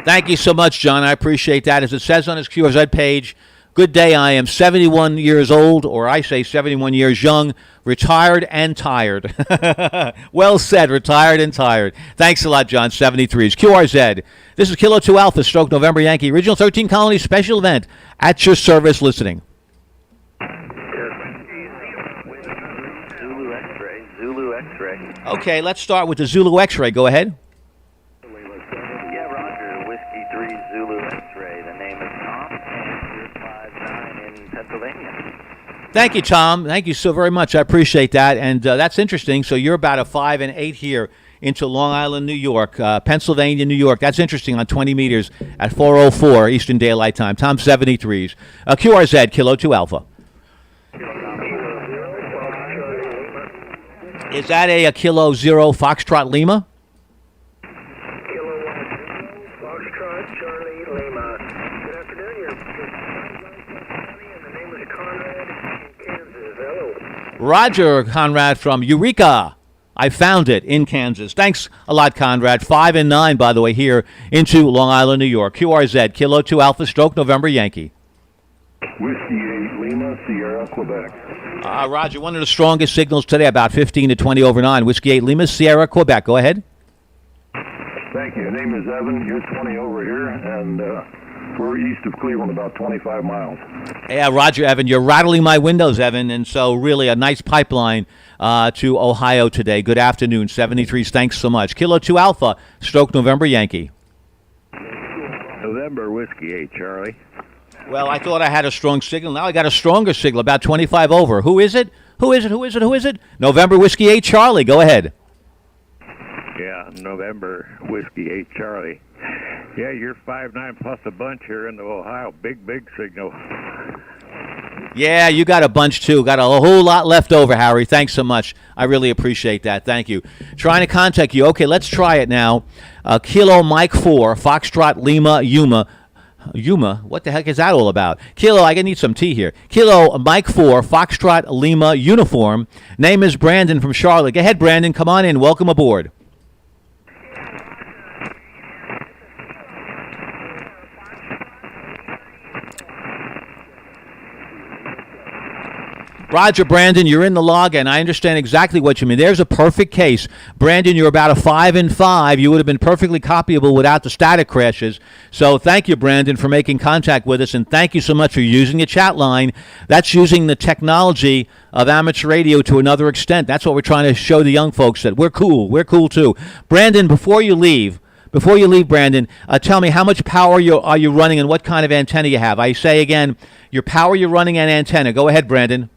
Thank you so much, John. I appreciate that. As it says on his QRZ page, good day. I am 71 years old, or I say 71 years young, retired and tired. Well said, retired and tired. Thanks a lot, John. 73s. QRZ. This is Kilo 2 Alpha, Stroke November Yankee, Original 13 Colony special event at your service listening. Zulu X-ray. Okay, let's start with the Zulu X-ray. Go ahead. Yeah, Roger. Whiskey 3 Zulu X-ray. The name is Tom, and you're 5'9" in Pennsylvania. Thank you, Tom. Thank you so very much. I appreciate that. And that's interesting. So you're about a 5 and 8 here into Long Island, New York, Pennsylvania, New York. That's interesting on 20 meters at 4:04 Eastern Daylight Time. Tom 73s. QRZ, Kilo 2 Alpha. Is that a Kilo 0 Foxtrot Lima? Foxtrot Charlie Lima. Good afternoon. You're and the name is Conrad in Kansas. Hello. Roger, Conrad from Eureka. I found it in Kansas. Thanks a lot, Conrad. 5 and 9, by the way, here into Long Island, New York. QRZ, Kilo 2 Alpha, Stroke, November, Yankee. Whiskey 8 Lima, Sierra, Quebec. Roger, one of the strongest signals today, about 15 to 20 over 9. Whiskey 8 Lima, Sierra, Quebec. Go ahead. Thank you. Name is Evan. You're 20 over here, and we're east of Cleveland, about 25 miles. Yeah, Roger, Evan. You're rattling my windows, Evan, and so really a nice pipeline to Ohio today. Good afternoon, 73s. Thanks so much. Kilo 2 Alpha, Stroke, November, Yankee. November, Whiskey 8, Charlie. Well, I thought I had a strong signal. Now I got a stronger signal, about 25 over. Who is it? Who is it? Who is it? Who is it? November, Whiskey 8, Charlie. Go ahead. Yeah, November, Whiskey 8, Charlie. Yeah, you're 5'9" plus a bunch here in the Ohio. Big signal. Yeah, you got a bunch, too. Got a whole lot left over, Harry. Thanks so much. I really appreciate that. Thank you. Trying to contact you. Okay, let's try it now. Kilo Mike 4, Foxtrot Lima Yuma. Yuma? What the heck is that all about? Kilo, I need some tea here. Kilo Mike 4, Foxtrot Lima Uniform. Name is Brandon from Charlotte. Go ahead, Brandon. Come on in. Welcome aboard. Roger, Brandon, you're in the log, and I understand exactly what you mean. There's a perfect case. Brandon, you're about a 5 and 5. You would have been perfectly copyable without the static crashes. So thank you, Brandon, for making contact with us, and thank you so much for using the chat line. That's using the technology of amateur radio to another extent. That's what we're trying to show the young folks, that we're cool. We're cool, too. Brandon, before you leave, Brandon, tell me how much power are you running and what kind of antenna you have. I say again, your power you're running and antenna. Go ahead, Brandon.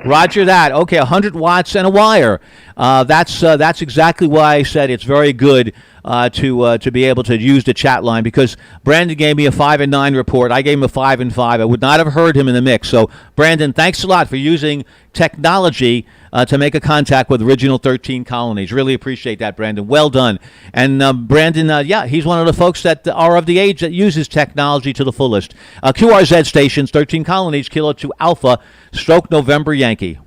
Roger that. Okay, 100 watts and a wire. That's exactly why I said it's very good to be able to use the chat line, because Brandon gave me a 5 and 9 report. I gave him a 5 and 5. I would not have heard him in the mix. So, Brandon, thanks a lot for using technology to make a contact with original 13 colonies. Really appreciate that, Brandon. Well done. And Brandon, he's one of the folks that are of the age that uses technology to the fullest. QRZ stations, 13 colonies, Kilo 2 Alpha, Stroke November Yankee.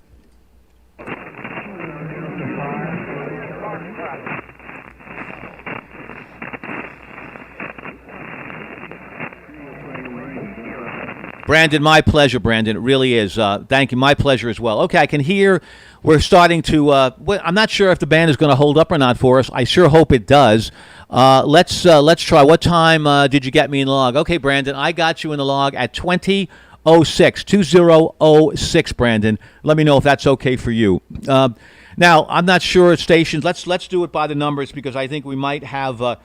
Brandon, my pleasure, Brandon. It really is. Thank you. My pleasure as well. Okay, I can hear we're starting to... I'm not sure if the band is going to hold up or not for us. I sure hope it does. Let's try. What time did you get me in the log? Okay, Brandon, I got you in the log at 2006, Brandon. Let me know if that's okay for you. Now, I'm not sure stations. Let's do it by the numbers, because I think we might have...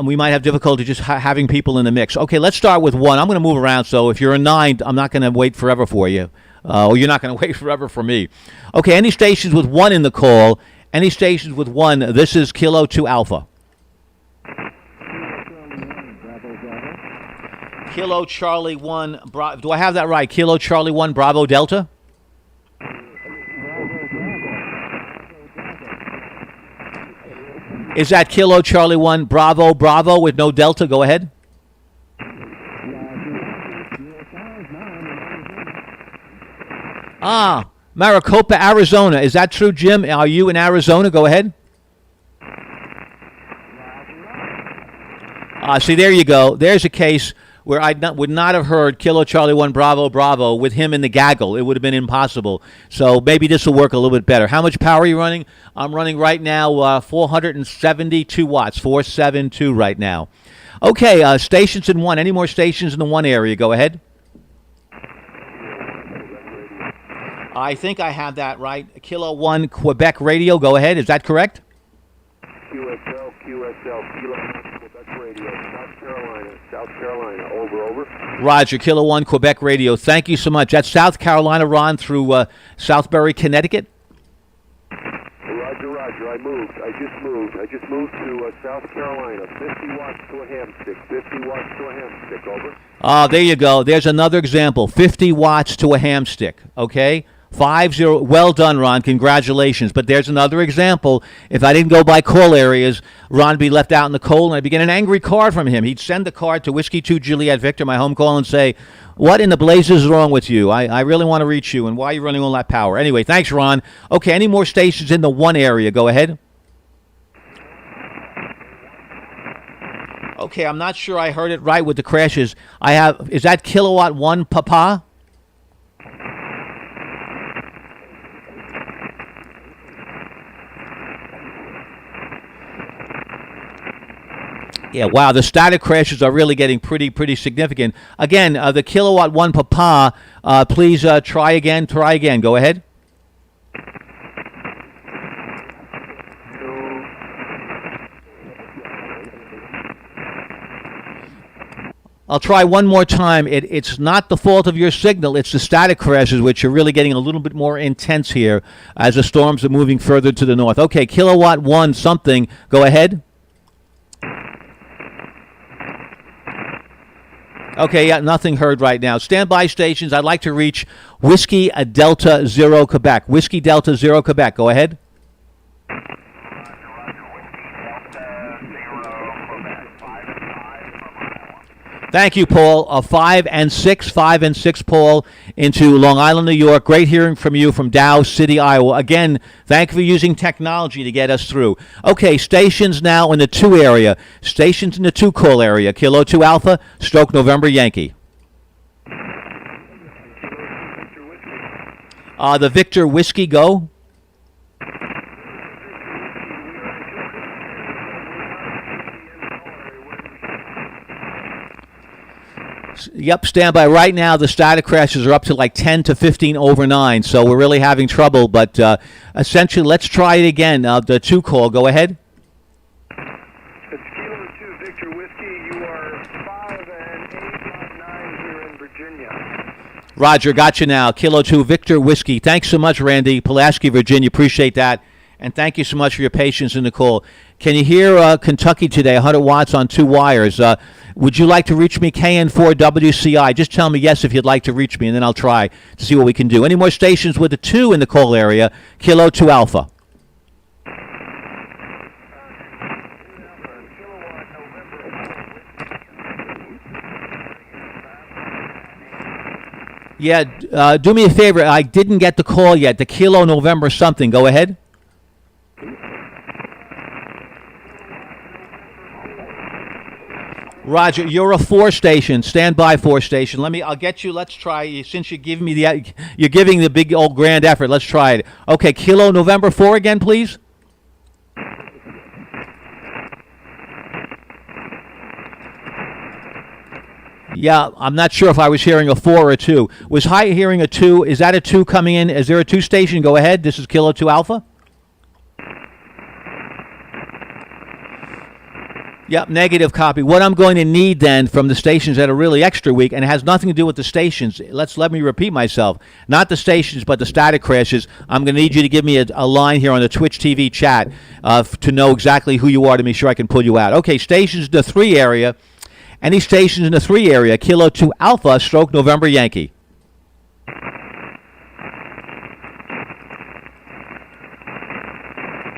we might have difficulty just having people in the mix. Okay, let's start with 1. I'm going to move around, so if you're a 9, I'm not going to wait forever for you. Or you're not going to wait forever for me. Okay, any stations with 1 in the call, any stations with 1, this is Kilo 2 Alpha. Kilo Charlie 1, do I have that right? Kilo Charlie 1, Bravo Delta? Is that Kilo Charlie 1, Bravo with no Delta? Go ahead. Maricopa, Arizona. Is that true, Jim? Are you in Arizona? Go ahead. See, there you go. There's a case where I would not have heard Kilo Charlie 1, Bravo with him in the gaggle. It would have been impossible. So maybe this will work a little bit better. How much power are you running? I'm running right now 472 watts, 472 right now. Okay, stations in one. Any more stations in the one area? Go ahead. I think I have that right. Kilo 1 Quebec Radio. Go ahead. Is that correct? QSL, Kilo 1 Quebec Radio, South Carolina, over. Roger, Kilo 1 Quebec Radio. Thank you so much. That's South Carolina, Ron, through Southbury, Connecticut. Roger. I just moved to South Carolina. 50 watts to a hamstick. Over. There you go. There's another example. 50 watts to a hamstick. Okay. 50. Well done, Ron. Congratulations. But there's another example. If I didn't go by call areas, Ron would be left out in the cold, and I'd be getting an angry card from him. He'd send the card to Whiskey 2 Juliet Victor, my home call, and say, "What in the blazes is wrong with you? I really want to reach you, and why are you running all that power?" Anyway, thanks, Ron. Okay, any more stations in the one area? Go ahead. Okay, I'm not sure I heard it right with the crashes. Is that Kilowatt 1 Papa? Yeah, wow, the static crashes are really getting pretty significant. Again, the Kilowatt 1 Papa, please try again. Go ahead. I'll try one more time. It's not the fault of your signal. It's the static crashes, which are really getting a little bit more intense here as the storms are moving further to the north. Okay, Kilowatt 1 something. Go ahead. Okay, yeah, nothing heard right now. Standby stations. I'd like to reach Whiskey Delta Zero Quebec. Whiskey Delta Zero Quebec. Go ahead. Thank you, Paul. 5 and 6, Paul, into Long Island, New York. Great hearing from you from Dow City, Iowa. Again, thank you for using technology to get us through. Okay, stations now in the 2 area. Stations in the 2 call area. Kilo 2 Alpha, stroke November Yankee. The Victor Whiskey, go. Yep, stand by. Right now, the static crashes are up to like 10 to 15 over 9, so we're really having trouble. But essentially, let's try it again. The 2 call, go ahead. It's Kilo 2 Victor Whiskey. You are 5 and 8 9 here in Virginia. Roger, got you now. Kilo 2 Victor Whiskey. Thanks so much, Randy. Pulaski, Virginia. Appreciate that. And thank you so much for your patience in the call. Can you hear Kentucky today, 100 watts on 2 wires? Would you like to reach me, KN4WCI? Just tell me yes if you'd like to reach me, and then I'll try to see what we can do. Any more stations with a 2 in the call area? Kilo 2 Alpha. Yeah, do me a favor. I didn't get the call yet. The Kilo November something. Go ahead. Roger, you're a 4 station. Stand by 4 station. I'll get you. Let's try. Since you're giving me you're giving the big old grand effort. Let's try it. Okay, Kilo November 4 again, please. Yeah, I'm not sure if I was hearing a 4 or a 2. Was I hearing a 2? Is that a 2 coming in? Is there a 2 station? Go ahead. This is Kilo 2 Alpha. Yep, negative copy. What I'm going to need then from the stations that are really extra weak, and it has nothing to do with the stations, let me repeat myself, not the stations but the static crashes, I'm going to need you to give me a line here on the Twitch TV chat to know exactly who you are to make sure I can pull you out. Okay, stations in the 3 area. Any stations in the 3 area, Kilo 2 Alpha, stroke November Yankee.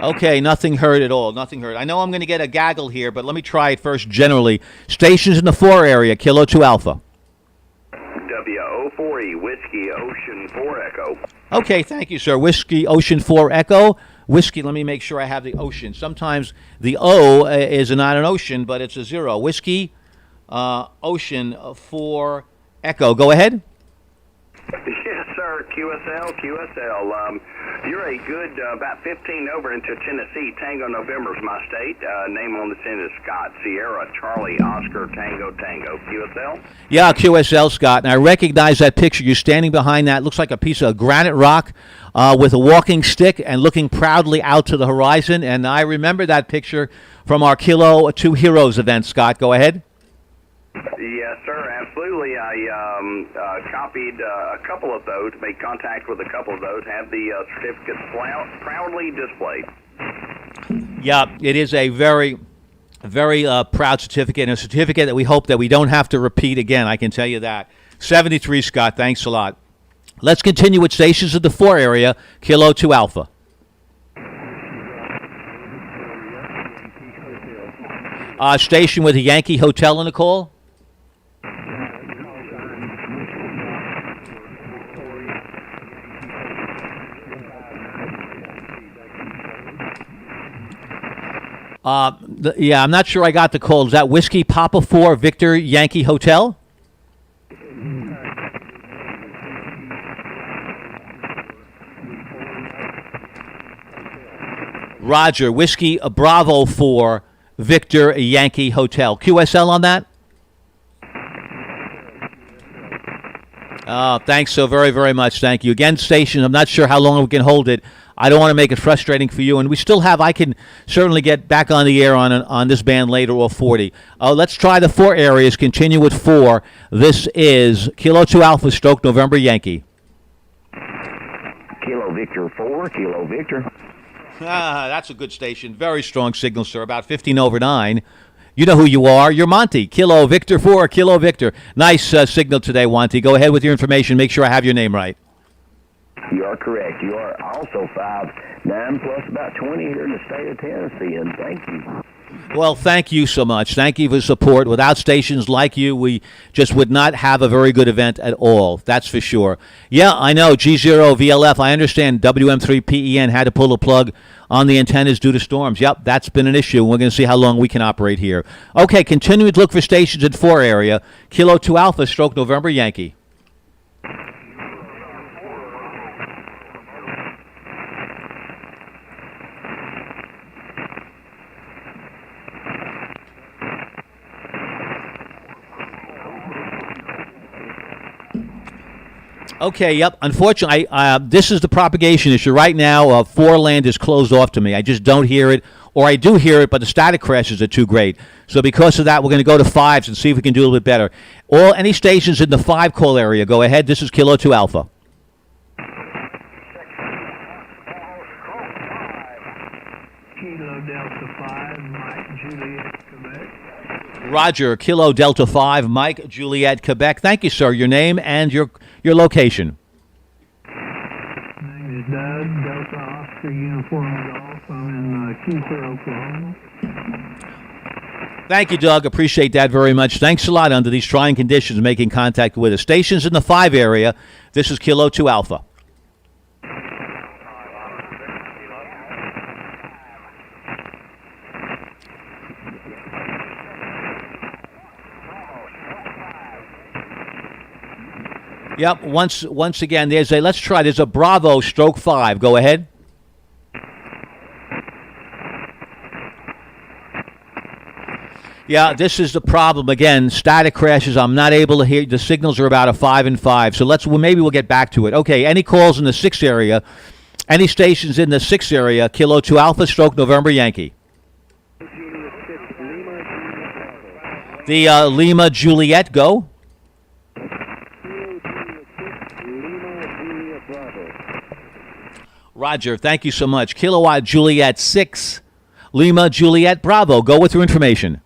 Okay, nothing heard at all. Nothing heard. I know I'm going to get a gaggle here, but let me try it first generally. Stations in the 4 area, Kilo 2 Alpha. W040, Whiskey Ocean 4 Echo. Okay, thank you, sir. Whiskey Ocean 4 Echo. Whiskey, let me make sure I have the ocean. Sometimes the O is not an ocean, but it's a 0. Whiskey Ocean 4 Echo. Go ahead. Yes, sir. QSL. You're a good about 15 over into Tennessee. Tango November's my state. Name on the tin is Scott. Sierra, Charlie, Oscar, Tango, QSL? Yeah, QSL, Scott. And I recognize that picture. You're standing behind that. Looks like a piece of granite rock with a walking stick and looking proudly out to the horizon. And I remember that picture from our Kilo 2 Heroes event, Scott. Go ahead. Yes, sir, absolutely. I copied a couple of those, made contact with a couple of those, have the certificates proudly displayed. Yeah, it is a very, very proud certificate, and a certificate that we hope that we don't have to repeat again, I can tell you that. 73, Scott, thanks a lot. Let's continue with stations of the 4 area, Kilo 2 Alpha. Station with a Yankee Hotel in the call. Yeah, I'm not sure I got the call. Is that Whiskey Papa 4 Victor Yankee Hotel? Roger, Whiskey Bravo 4 Victor Yankee Hotel. QSL on that? Thanks so very, very much. Thank you. Again, station, I'm not sure how long we can hold it. I don't want to make it frustrating for you. And we still have, I can certainly get back on the air on this band later, or 40. Let's try the 4 areas. Continue with 4. This is Kilo 2 Alpha Stroke November Yankee. Kilo Victor 4, Kilo Victor. That's a good station. Very strong signal, sir. About 15 over 9. You know who you are. You're Monty. Kilo Victor 4, Kilo Victor. Nice signal today, Monty. Go ahead with your information. Make sure I have your name right. You are correct. You are also 5'9" plus about 20 here in the state of Tennessee, and thank you. Well, thank you so much. Thank you for support. Without stations like you, we just would not have a very good event at all. That's for sure. Yeah, I know. G0 VLF. I understand WM3PEN had to pull the plug on the antennas due to storms. Yep, that's been an issue. We're going to see how long we can operate here. Okay, continue to look for stations in 4 area. Kilo 2 Alpha Stroke November Yankee. Okay, yep. Unfortunately, this is the propagation issue. Right now, 4 land is closed off to me. I just don't hear it, or I do hear it, but the static crashes are too great. So because of that, we're going to go to 5s and see if we can do a little bit better. Any stations in the 5 call area, go ahead. This is Kilo 2 Alpha. Kilo Delta 5, Mike Juliet, Quebec. Roger, Kilo Delta 5, Mike Juliet, Quebec. Thank you, sir. Your name and your location. My name is Doug, Delta Oscar Uniform Golf. I'm in Kiefer, Oklahoma. Thank you, Doug. Appreciate that very much. Thanks a lot under these trying conditions making contact with us. Stations in the 5 area. This is Kilo 2 Alpha. Yep, once again, there's a Bravo Stroke 5. Go ahead. Yeah, this is the problem. Again, static crashes. I'm not able to hear. The signals are about a 5 and 5. So maybe we'll get back to it. Okay, any calls in the 6 area? Any stations in the 6 area? Kilo 2 Alpha Stroke November Yankee. The Lima Juliet, go. Roger, thank you so much. Kilowatt Juliet 6, Lima Juliet Bravo. Go with your information.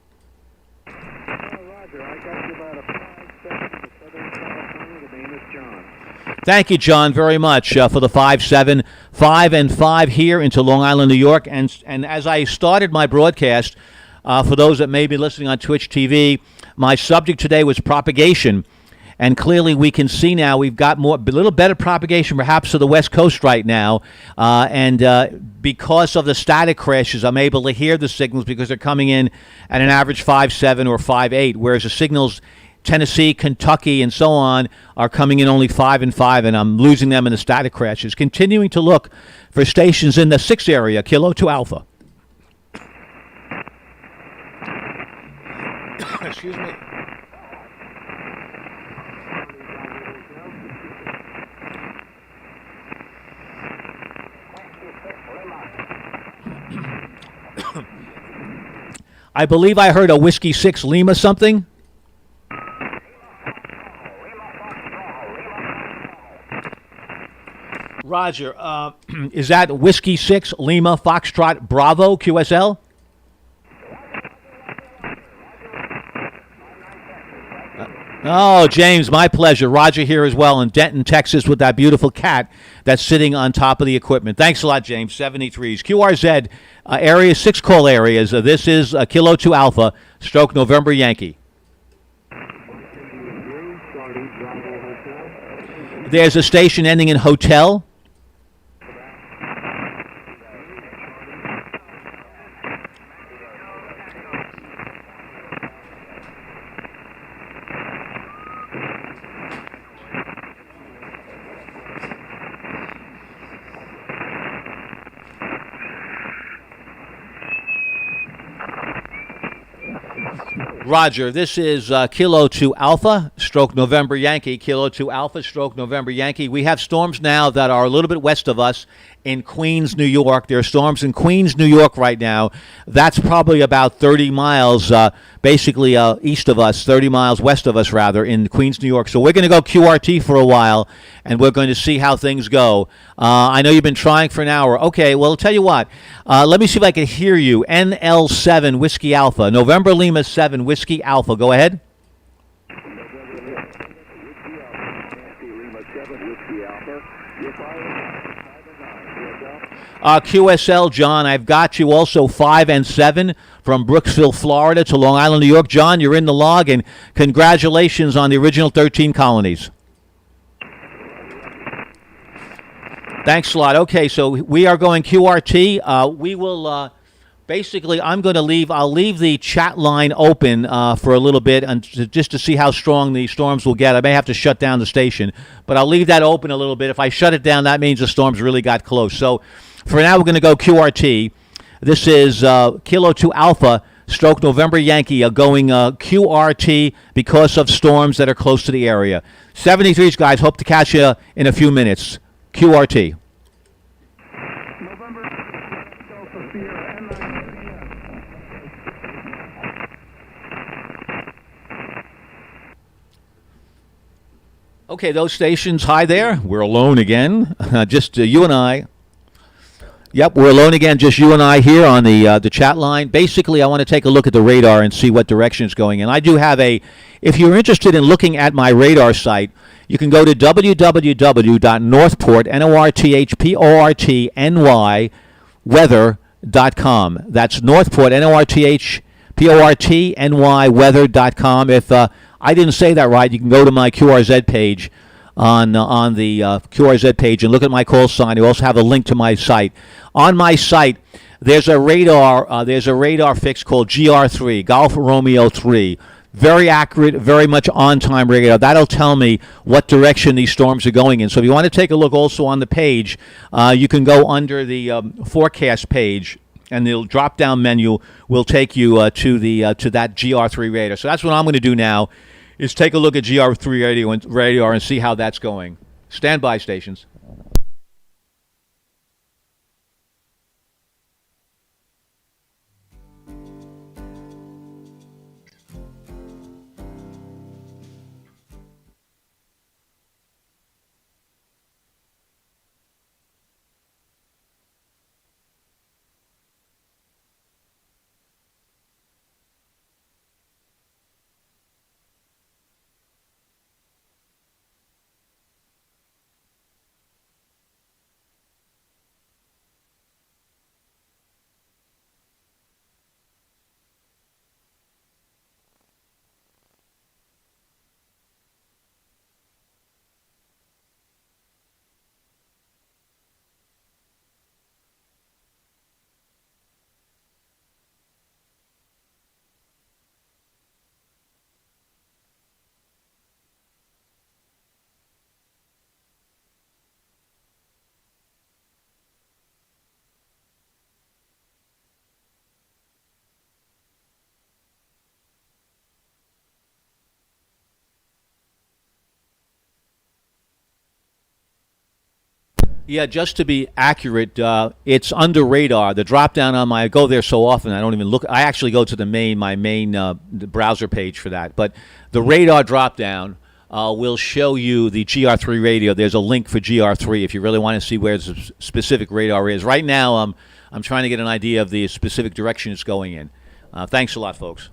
Thank you, John, very much for the 5-7, 5 and 5 here into Long Island, New York. And as I started my broadcast, for those that may be listening on Twitch TV, my subject today was propagation. And clearly we can see now we've got a little better propagation perhaps to the West Coast right now. Because of the static crashes, I'm able to hear the signals because they're coming in at an average 5.7 or 5.8, whereas the signals Tennessee, Kentucky, and so on are coming in only 5 and 5, and I'm losing them in the static crashes. Continuing to look for stations in the 6 area, Kilo to Alpha. Excuse me. I believe I heard a Whiskey 6 Lima something. Roger, is that Whiskey 6 Lima Foxtrot Bravo QSL? Oh, James, my pleasure. Roger here as well in Denton, Texas, with that beautiful cat that's sitting on top of the equipment. Thanks a lot, James. 73s. QRZ, area 6 call areas. This is Kilo 2 Alpha, stroke November Yankee. There's a station ending in hotel. Roger, this is Kilo 2 Alpha, stroke November Yankee, Kilo 2 Alpha, stroke November Yankee. We have storms now that are a little bit west of us in Queens, New York. There are storms in Queens, New York right now. That's probably about 30 miles, basically east of us, 30 miles west of us, rather, in Queens, New York. So we're going to go QRT for a while, and we're going to see how things go. I know you've been trying for an hour. Okay, well, I'll tell you what. Let me see if I can hear you. NL7 Whiskey Alpha, November Lima 7 Whiskey Alpha. Go ahead. QSL, John, I've got you also 5 and 7 from Brooksville, Florida to Long Island, New York. John, you're in the log, and congratulations on the original 13 colonies. Thanks a lot. Okay, so we are going QRT. We will basically, I'll leave the chat line open for a little bit and just to see how strong the storms will get. I may have to shut down the station, but I'll leave that open a little bit. If I shut it down, that means the storms really got close. So for now, we're going to go QRT. This is Kilo 2 Alpha, stroke November Yankee, going QRT because of storms that are close to the area. 73s, guys. Hope to catch you in a few minutes. QRT. Okay, those stations, hi there. We're alone again, just you and I. Yep, we're alone again, just you and I here on the chat line. Basically, I want to take a look at the radar and see what direction it's going in. I do have if you're interested in looking at my radar site, you can go to www.northport, N-O-R-T-H-P-O-R-T-N-Y, weather.com. That's Northport, N-O-R-T-H-P-O-R-T-N-Y, weather.com. If I didn't say that right, you can go to my QRZ page on the QRZ page and look at my call sign. You also have a link to my site. On my site, there's a radar fix called GR3, Golf Romeo 3. Very accurate, very much on-time radar. That'll tell me what direction these storms are going in. So if you want to take a look also on the page, you can go under the forecast page, and the drop-down menu will take you to that GR3 radar. So that's what I'm going to do now, is take a look at GR3 radar and see how that's going. Stand by, stations. Yeah, just to be accurate, it's under radar. The drop down on I go there so often I don't even look. I actually go to my main the browser page for that. But the radar drop down will show you the GR3 radio. There's a link for GR3 if you really want to see where the specific radar is. Right now, I'm trying to get an idea of the specific direction it's going in. Thanks a lot, folks.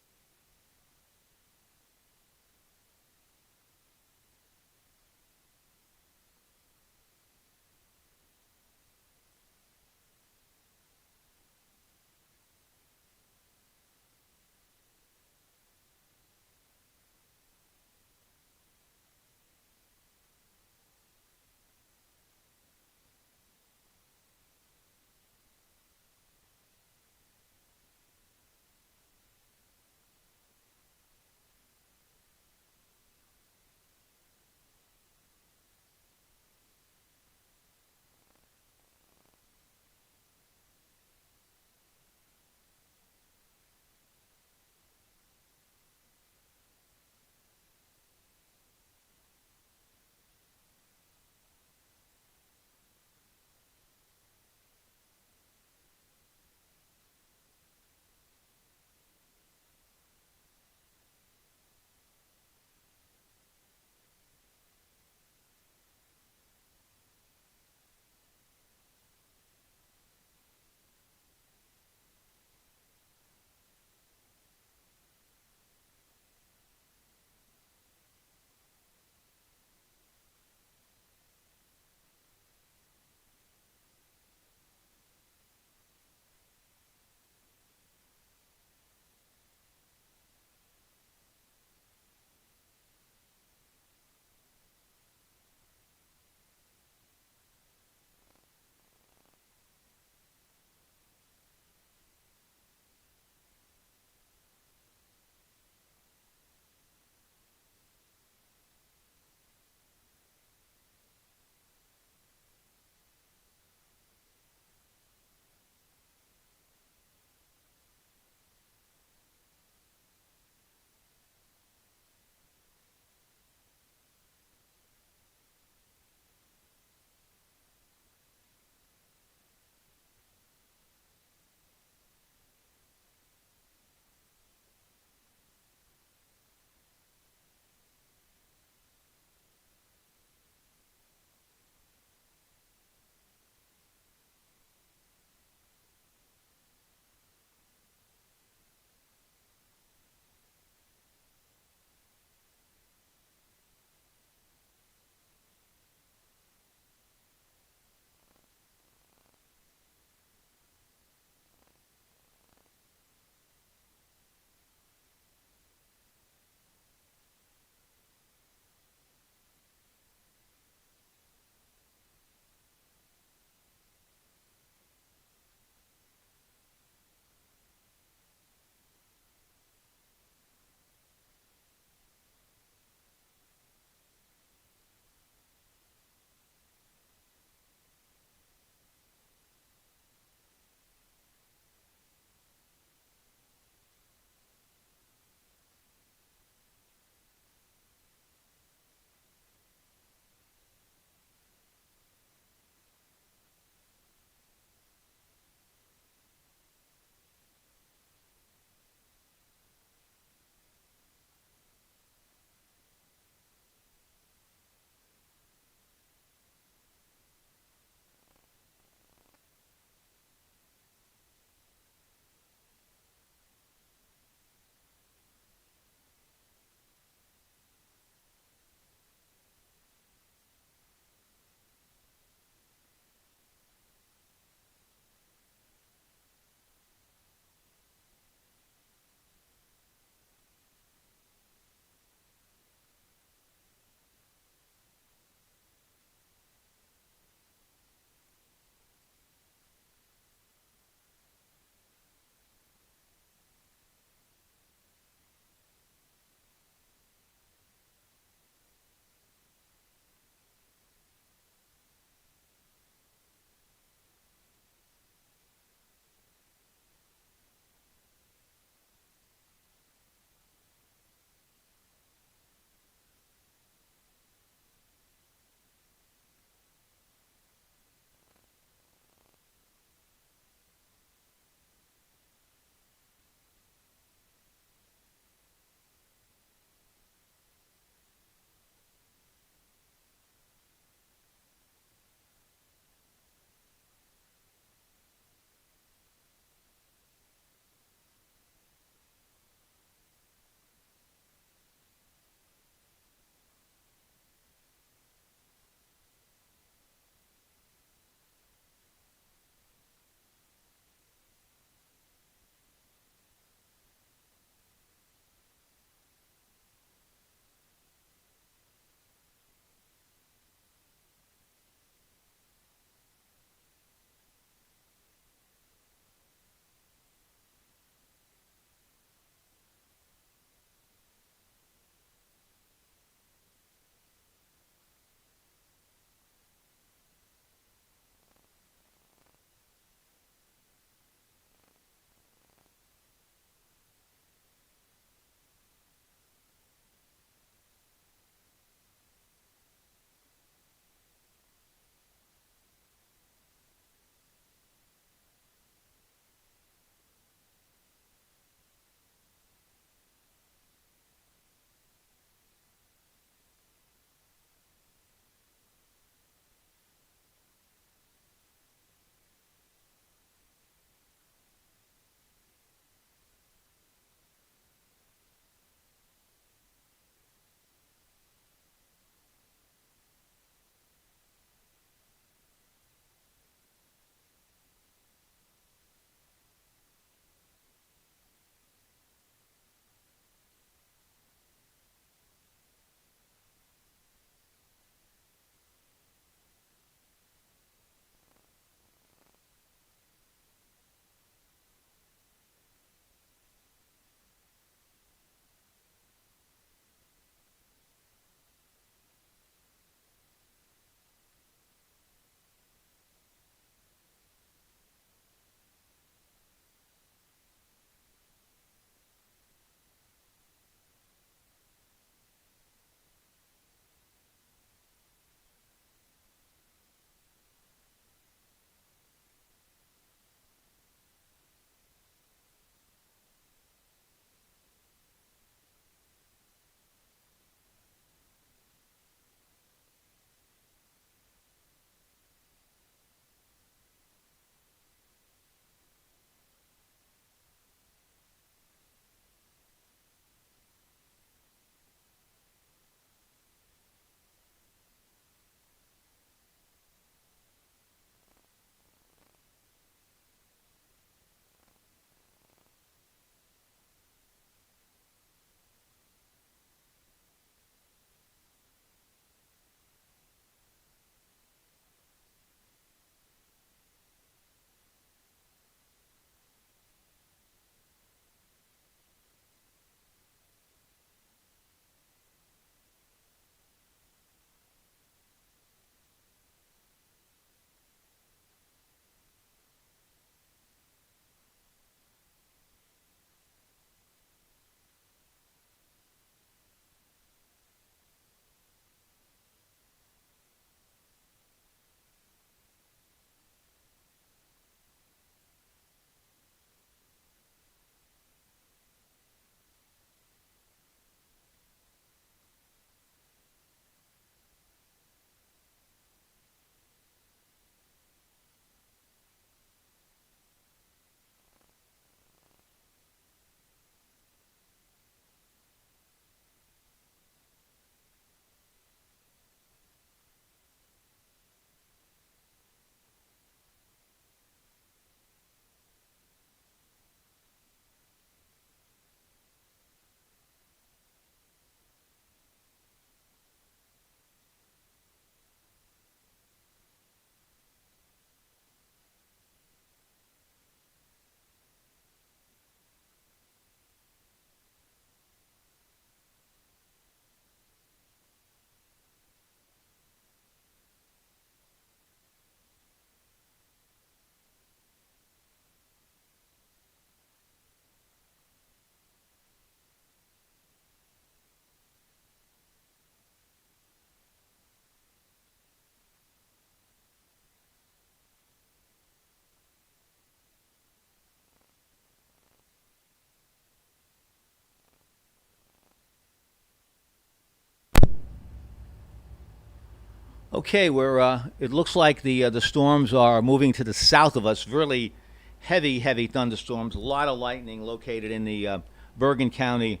Okay, it looks like the storms are moving to the south of us. Really heavy thunderstorms. A lot of lightning located in the Bergen County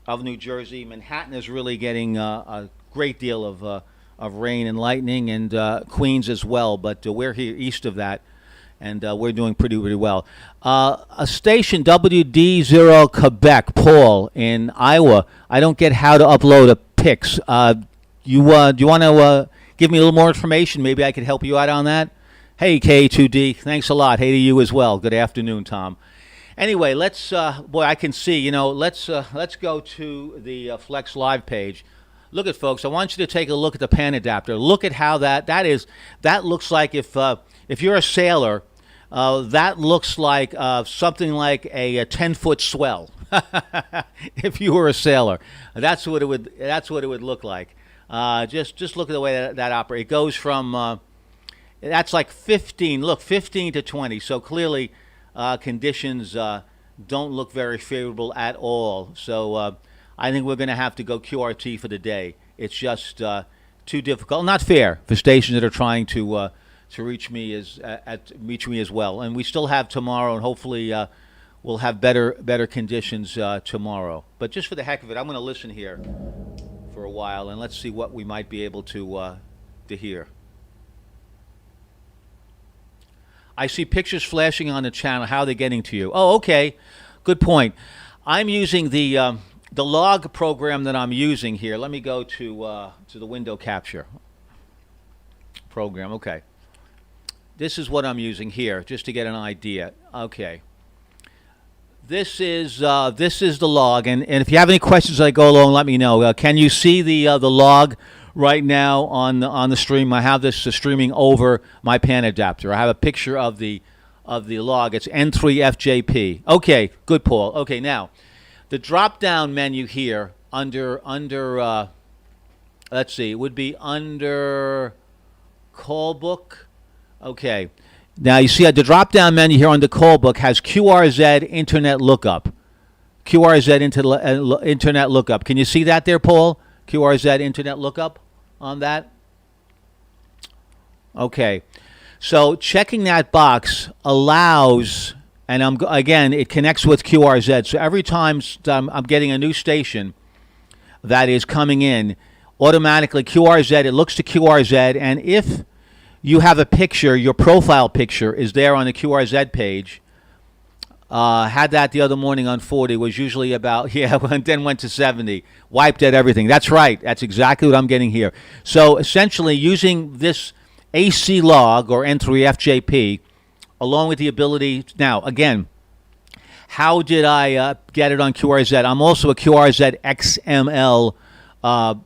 of New Jersey. Manhattan is really getting a great deal of rain and lightning, and Queens as well. But we're here east of that, and we're doing pretty well. A station, WD0 Quebec, Paul, in Iowa. I don't get how to upload a pics. Do you want to give me a little more information? Maybe I could help you out on that. Hey, K2D, thanks a lot. Hey to you as well. Good afternoon, Tom. Anyway, let's. Boy, I can see. Let's go to the Flex Live page. Look at, folks. I want you to take a look at the pan adapter. Look at how that looks like if you're a sailor. That looks like something like a 10-foot swell. If you were a sailor, that's what it would look like. Just look at the way that operates. It goes from that's like 15 to 20. So clearly, conditions don't look very favorable at all. So I think we're going to have to go QRT for the day. It's just too difficult, not fair for stations that are trying to reach me as well. And we still have tomorrow, and hopefully we'll have better conditions tomorrow. But just for the heck of it, I'm going to listen here for a while, and let's see what we might be able to hear. I see pictures flashing on the channel. How are they getting to you? Oh, okay. Good point. I'm using the log program that I'm using here. Let me go to the window capture program. Okay. This is what I'm using here, just to get an idea. Okay. This is the log, and if you have any questions as I go along, let me know. Can you see the log right now on the stream? I have this streaming over my pan adapter. I have a picture of the log. It's N3FJP. Okay, good, Paul. Okay, now the drop-down menu here under let's see, it would be under call book. Okay. Now you see the drop-down menu here on the call book has QRZ Internet Lookup. QRZ Internet Lookup. Can you see that there, Paul? QRZ Internet Lookup on that? Okay. So checking that box allows, and again, it connects with QRZ. So every time I'm getting a new station that is coming in, automatically QRZ, it looks to QRZ, and if you have a picture, your profile picture is there on the QRZ page. Had that the other morning on 40, was usually about, and then went to 70. Wiped at everything. That's right. That's exactly what I'm getting here. So essentially using this AC log or N3FJP, along with the ability, now again, how did I get it on QRZ? I'm also a QRZ XML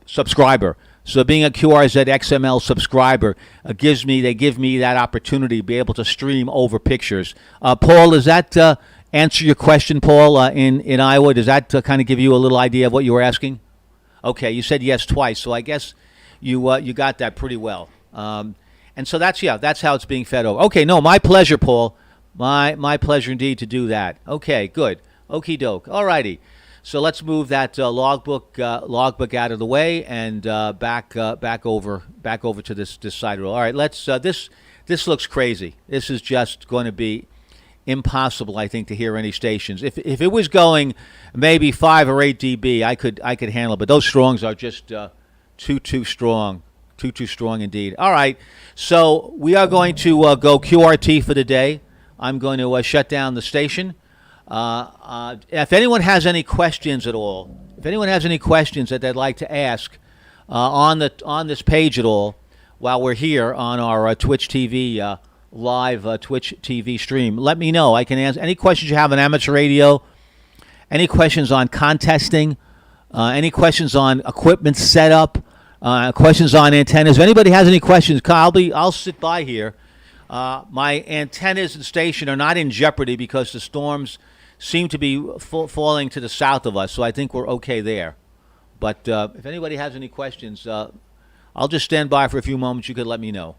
subscriber. So being a QRZ XML subscriber they give me that opportunity to be able to stream over pictures. Paul, does that answer your question, Paul, in Iowa? Does that kind of give you a little idea of what you were asking? Okay, you said yes twice, so I guess you got that pretty well. And so that's how it's being fed over. Okay, no, my pleasure, Paul. My pleasure indeed to do that. Okay, good. Okie doke. All righty. So let's move that logbook out of the way and back over to this side row. All right, let's. This looks crazy. This is just going to be impossible, I think, to hear any stations. If it was going maybe 5 or 8 dB, I could handle it. But those strongs are just too strong, too strong indeed. All right, so we are going to go QRT for the day. I'm going to shut down the station. If anyone has any questions at all, that they'd like to ask on this page at all, while we're here on our Twitch TV live Twitch TV stream, let me know. I can answer any questions you have on amateur radio, any questions on contesting, any questions on equipment setup, questions on antennas. If anybody has any questions, I'll sit by here. My antennas and station are not in jeopardy because the storms seem to be falling to the south of us, so I think we're okay there. But if anybody has any questions, I'll just stand by for a few moments. You could let me know.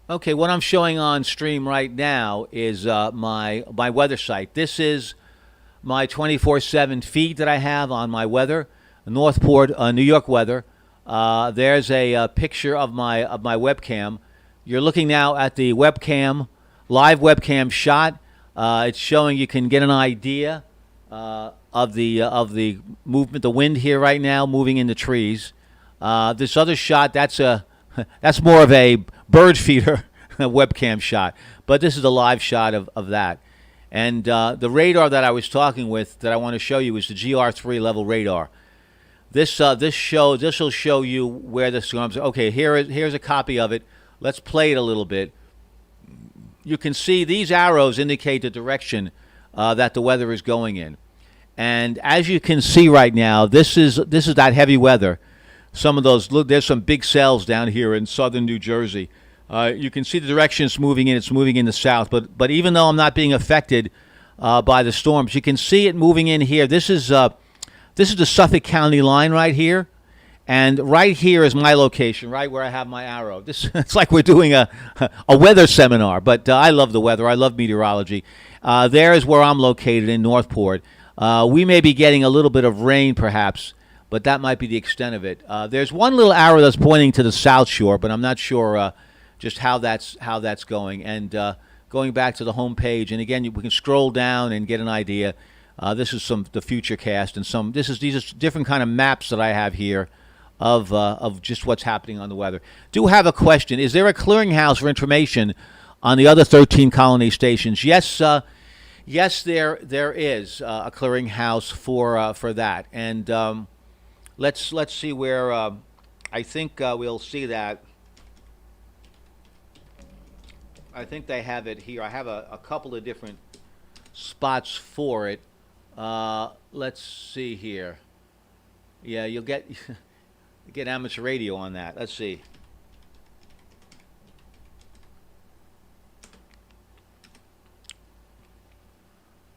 Okay, what I'm showing on stream right now is my weather site. This is my 24/7 feed that I have on my weather, Northport, New York weather. There's a picture of my webcam. You're looking now at the webcam, live webcam shot. It's showing you can get an idea of the movement, the wind here right now, moving in the trees. This other shot, that's more of a bird feeder webcam shot, but this is a live shot of that. And the radar that I was talking with that I want to show you is the GR3 level radar. This will show you where the storms are. Okay, here's a copy of it. Let's play it a little bit. You can see these arrows indicate the direction that the weather is going in. And as you can see right now, this is that heavy weather. Some of those, look, there's some big cells down here in southern New Jersey. You can see the direction it's moving in. It's moving in the south. But even though I'm not being affected by the storms, you can see it moving in here. This is the Suffolk County line right here. And right here is my location, right where I have my arrow. It's like we're doing a weather seminar, but I love the weather. I love meteorology. There is where I'm located in Northport. We may be getting a little bit of rain, perhaps, but that might be the extent of it. There's one little arrow that's pointing to the South Shore, but I'm not sure just how that's going. And going back to the home page, and again, we can scroll down and get an idea. This is the future cast, and these are different kind of maps that I have here of just what's happening on the weather. Do have a question. Is there a clearinghouse for information on the other 13 colony stations? Yes, there is a clearinghouse for that. And let's see where I think we'll see that. I think they have it here. I have a couple of different spots for it. Let's see here. Yeah, you'll get amateur radio on that. Let's see.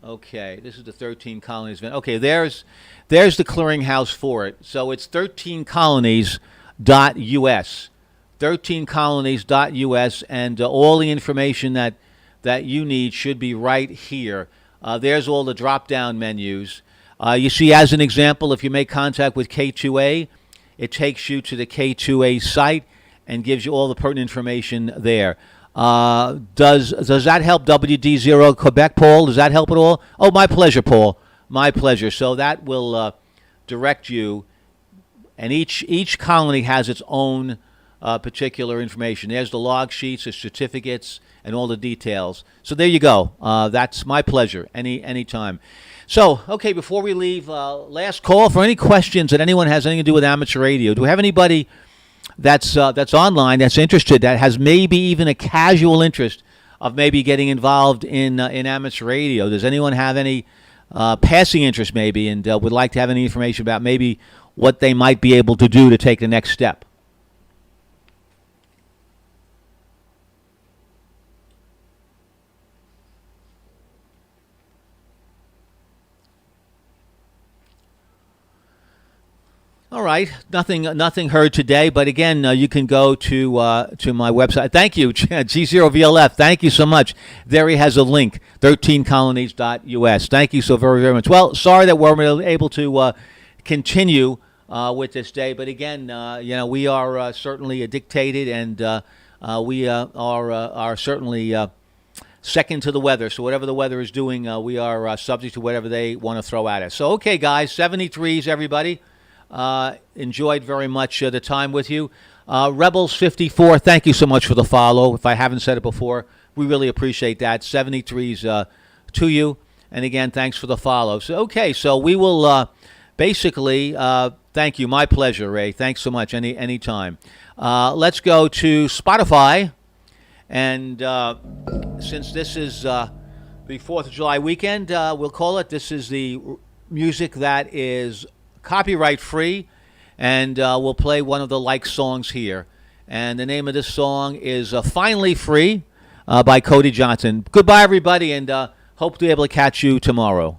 Okay, this is the 13 colonies event. Okay, there's the clearinghouse for it. So it's 13colonies.us. 13colonies.us, and all the information that you need should be right here. There's all the drop-down menus. You see, as an example, if you make contact with K2A, it takes you to the K2A site and gives you all the pertinent information there. Does that help WD0 Quebec, Paul? Does that help at all? Oh, my pleasure, Paul. My pleasure. So that will direct you, and each colony has its own particular information. There's the log sheets, the certificates, and all the details. So there you go. That's my pleasure. Any time. So, okay, before we leave, last call for any questions that anyone has anything to do with amateur radio. Do we have anybody that's online, that's interested, that has maybe even a casual interest of maybe getting involved in amateur radio? Does anyone have any passing interest maybe, and would like to have any information about maybe what they might be able to do to take the next step? All right, nothing heard today, but again, you can go to my website. Thank you, G0VLF. Thank you so much. There he has a link, 13colonies.us. Thank you so very, very much. Well, sorry that we weren't able to continue with this day, but again, we are certainly dictated, and we are certainly second to the weather. So whatever the weather is doing, we are subject to whatever they want to throw at us. So okay, guys, 73s, everybody. Enjoyed very much the time with you. Rebels 54, thank you so much for the follow. If I haven't said it before, we really appreciate that. 73s to you. And again, thanks for the follow. So, okay, so we will basically, thank you. My pleasure, Ray. Thanks so much. Any time. Let's go to Spotify. And since this is the 4th of July weekend, we'll call it. This is the music that is copyright free, and we'll play one of the like songs here. And the name of this song is Finally Free by Cody Johnson. Goodbye, everybody, and hope to be able to catch you tomorrow.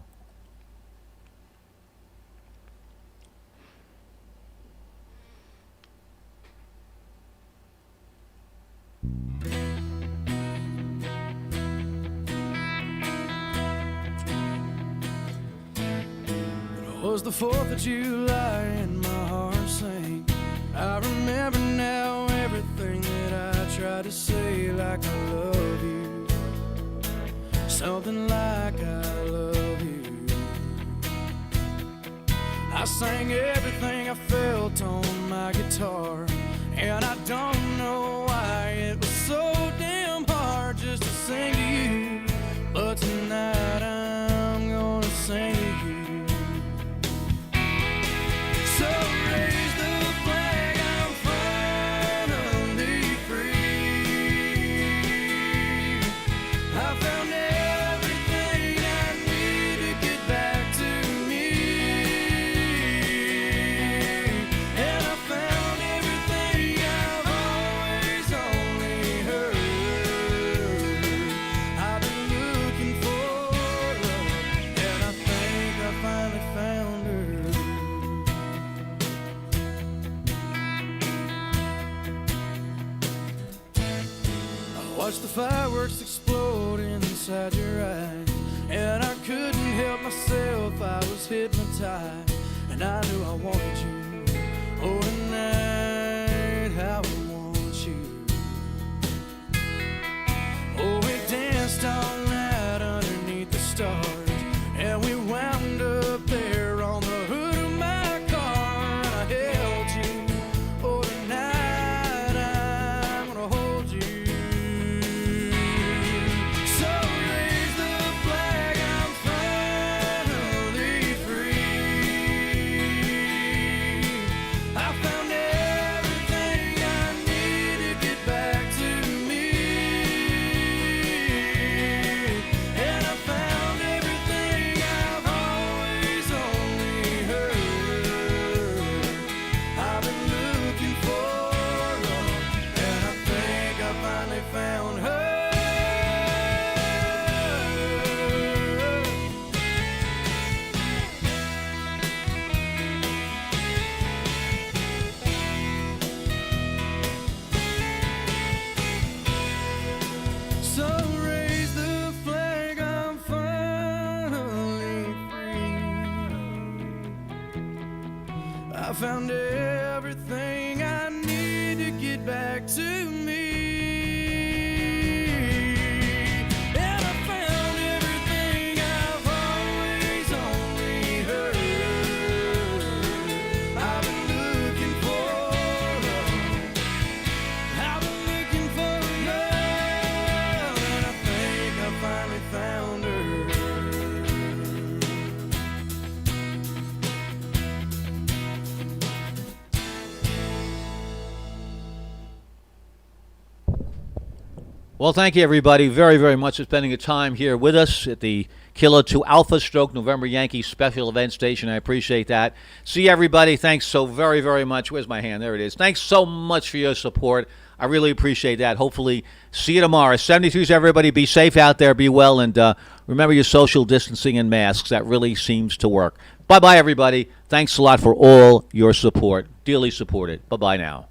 was the 4th of July and my heart sank. I remember now everything that I tried to say, like I love you, something like I love you. I sang everything I felt on my guitar, and I don't know why it was so damn hard just to sing to you. But tonight I'm gonna sing to you. So raise the flag, I'm finally free. I found everything I need to get back to me. And I found everything I've always only heard. I've been looking for love, and I think I finally found her. Watched the fireworks explode inside your eyes, and I couldn't help myself, I was hypnotized, and I knew I wanted you. Oh, tonight, how I want you. Oh, we danced all night underneath the stars, and we wound up there on the hood of my car, and I held you. Oh, tonight, I'm gonna hold you. So raise the flag, I'm finally free. I found everything I need to get back to me. And I found everything I've always only heard. I've been looking for love, and I think I finally found her. So raise the flag, I'm finally free. I found everything I need to get back to me. And I found everything I've always only heard. I've been looking for love. I've been looking for love, and I think I finally found her. Well, thank you, everybody, very, very much for spending your time here with us at the Kilo 2 Alpha Stroke November Yankee Special Event Station. I appreciate that. See everybody. Thanks so very, very much. Where's my hand? There it is. Thanks so much for your support. I really appreciate that. Hopefully, see you tomorrow. 72s, everybody. Be safe out there. Be well. And remember your social distancing and masks. That really seems to work. Bye-bye, everybody. Thanks a lot for all your support. Dearly supported. Bye-bye now.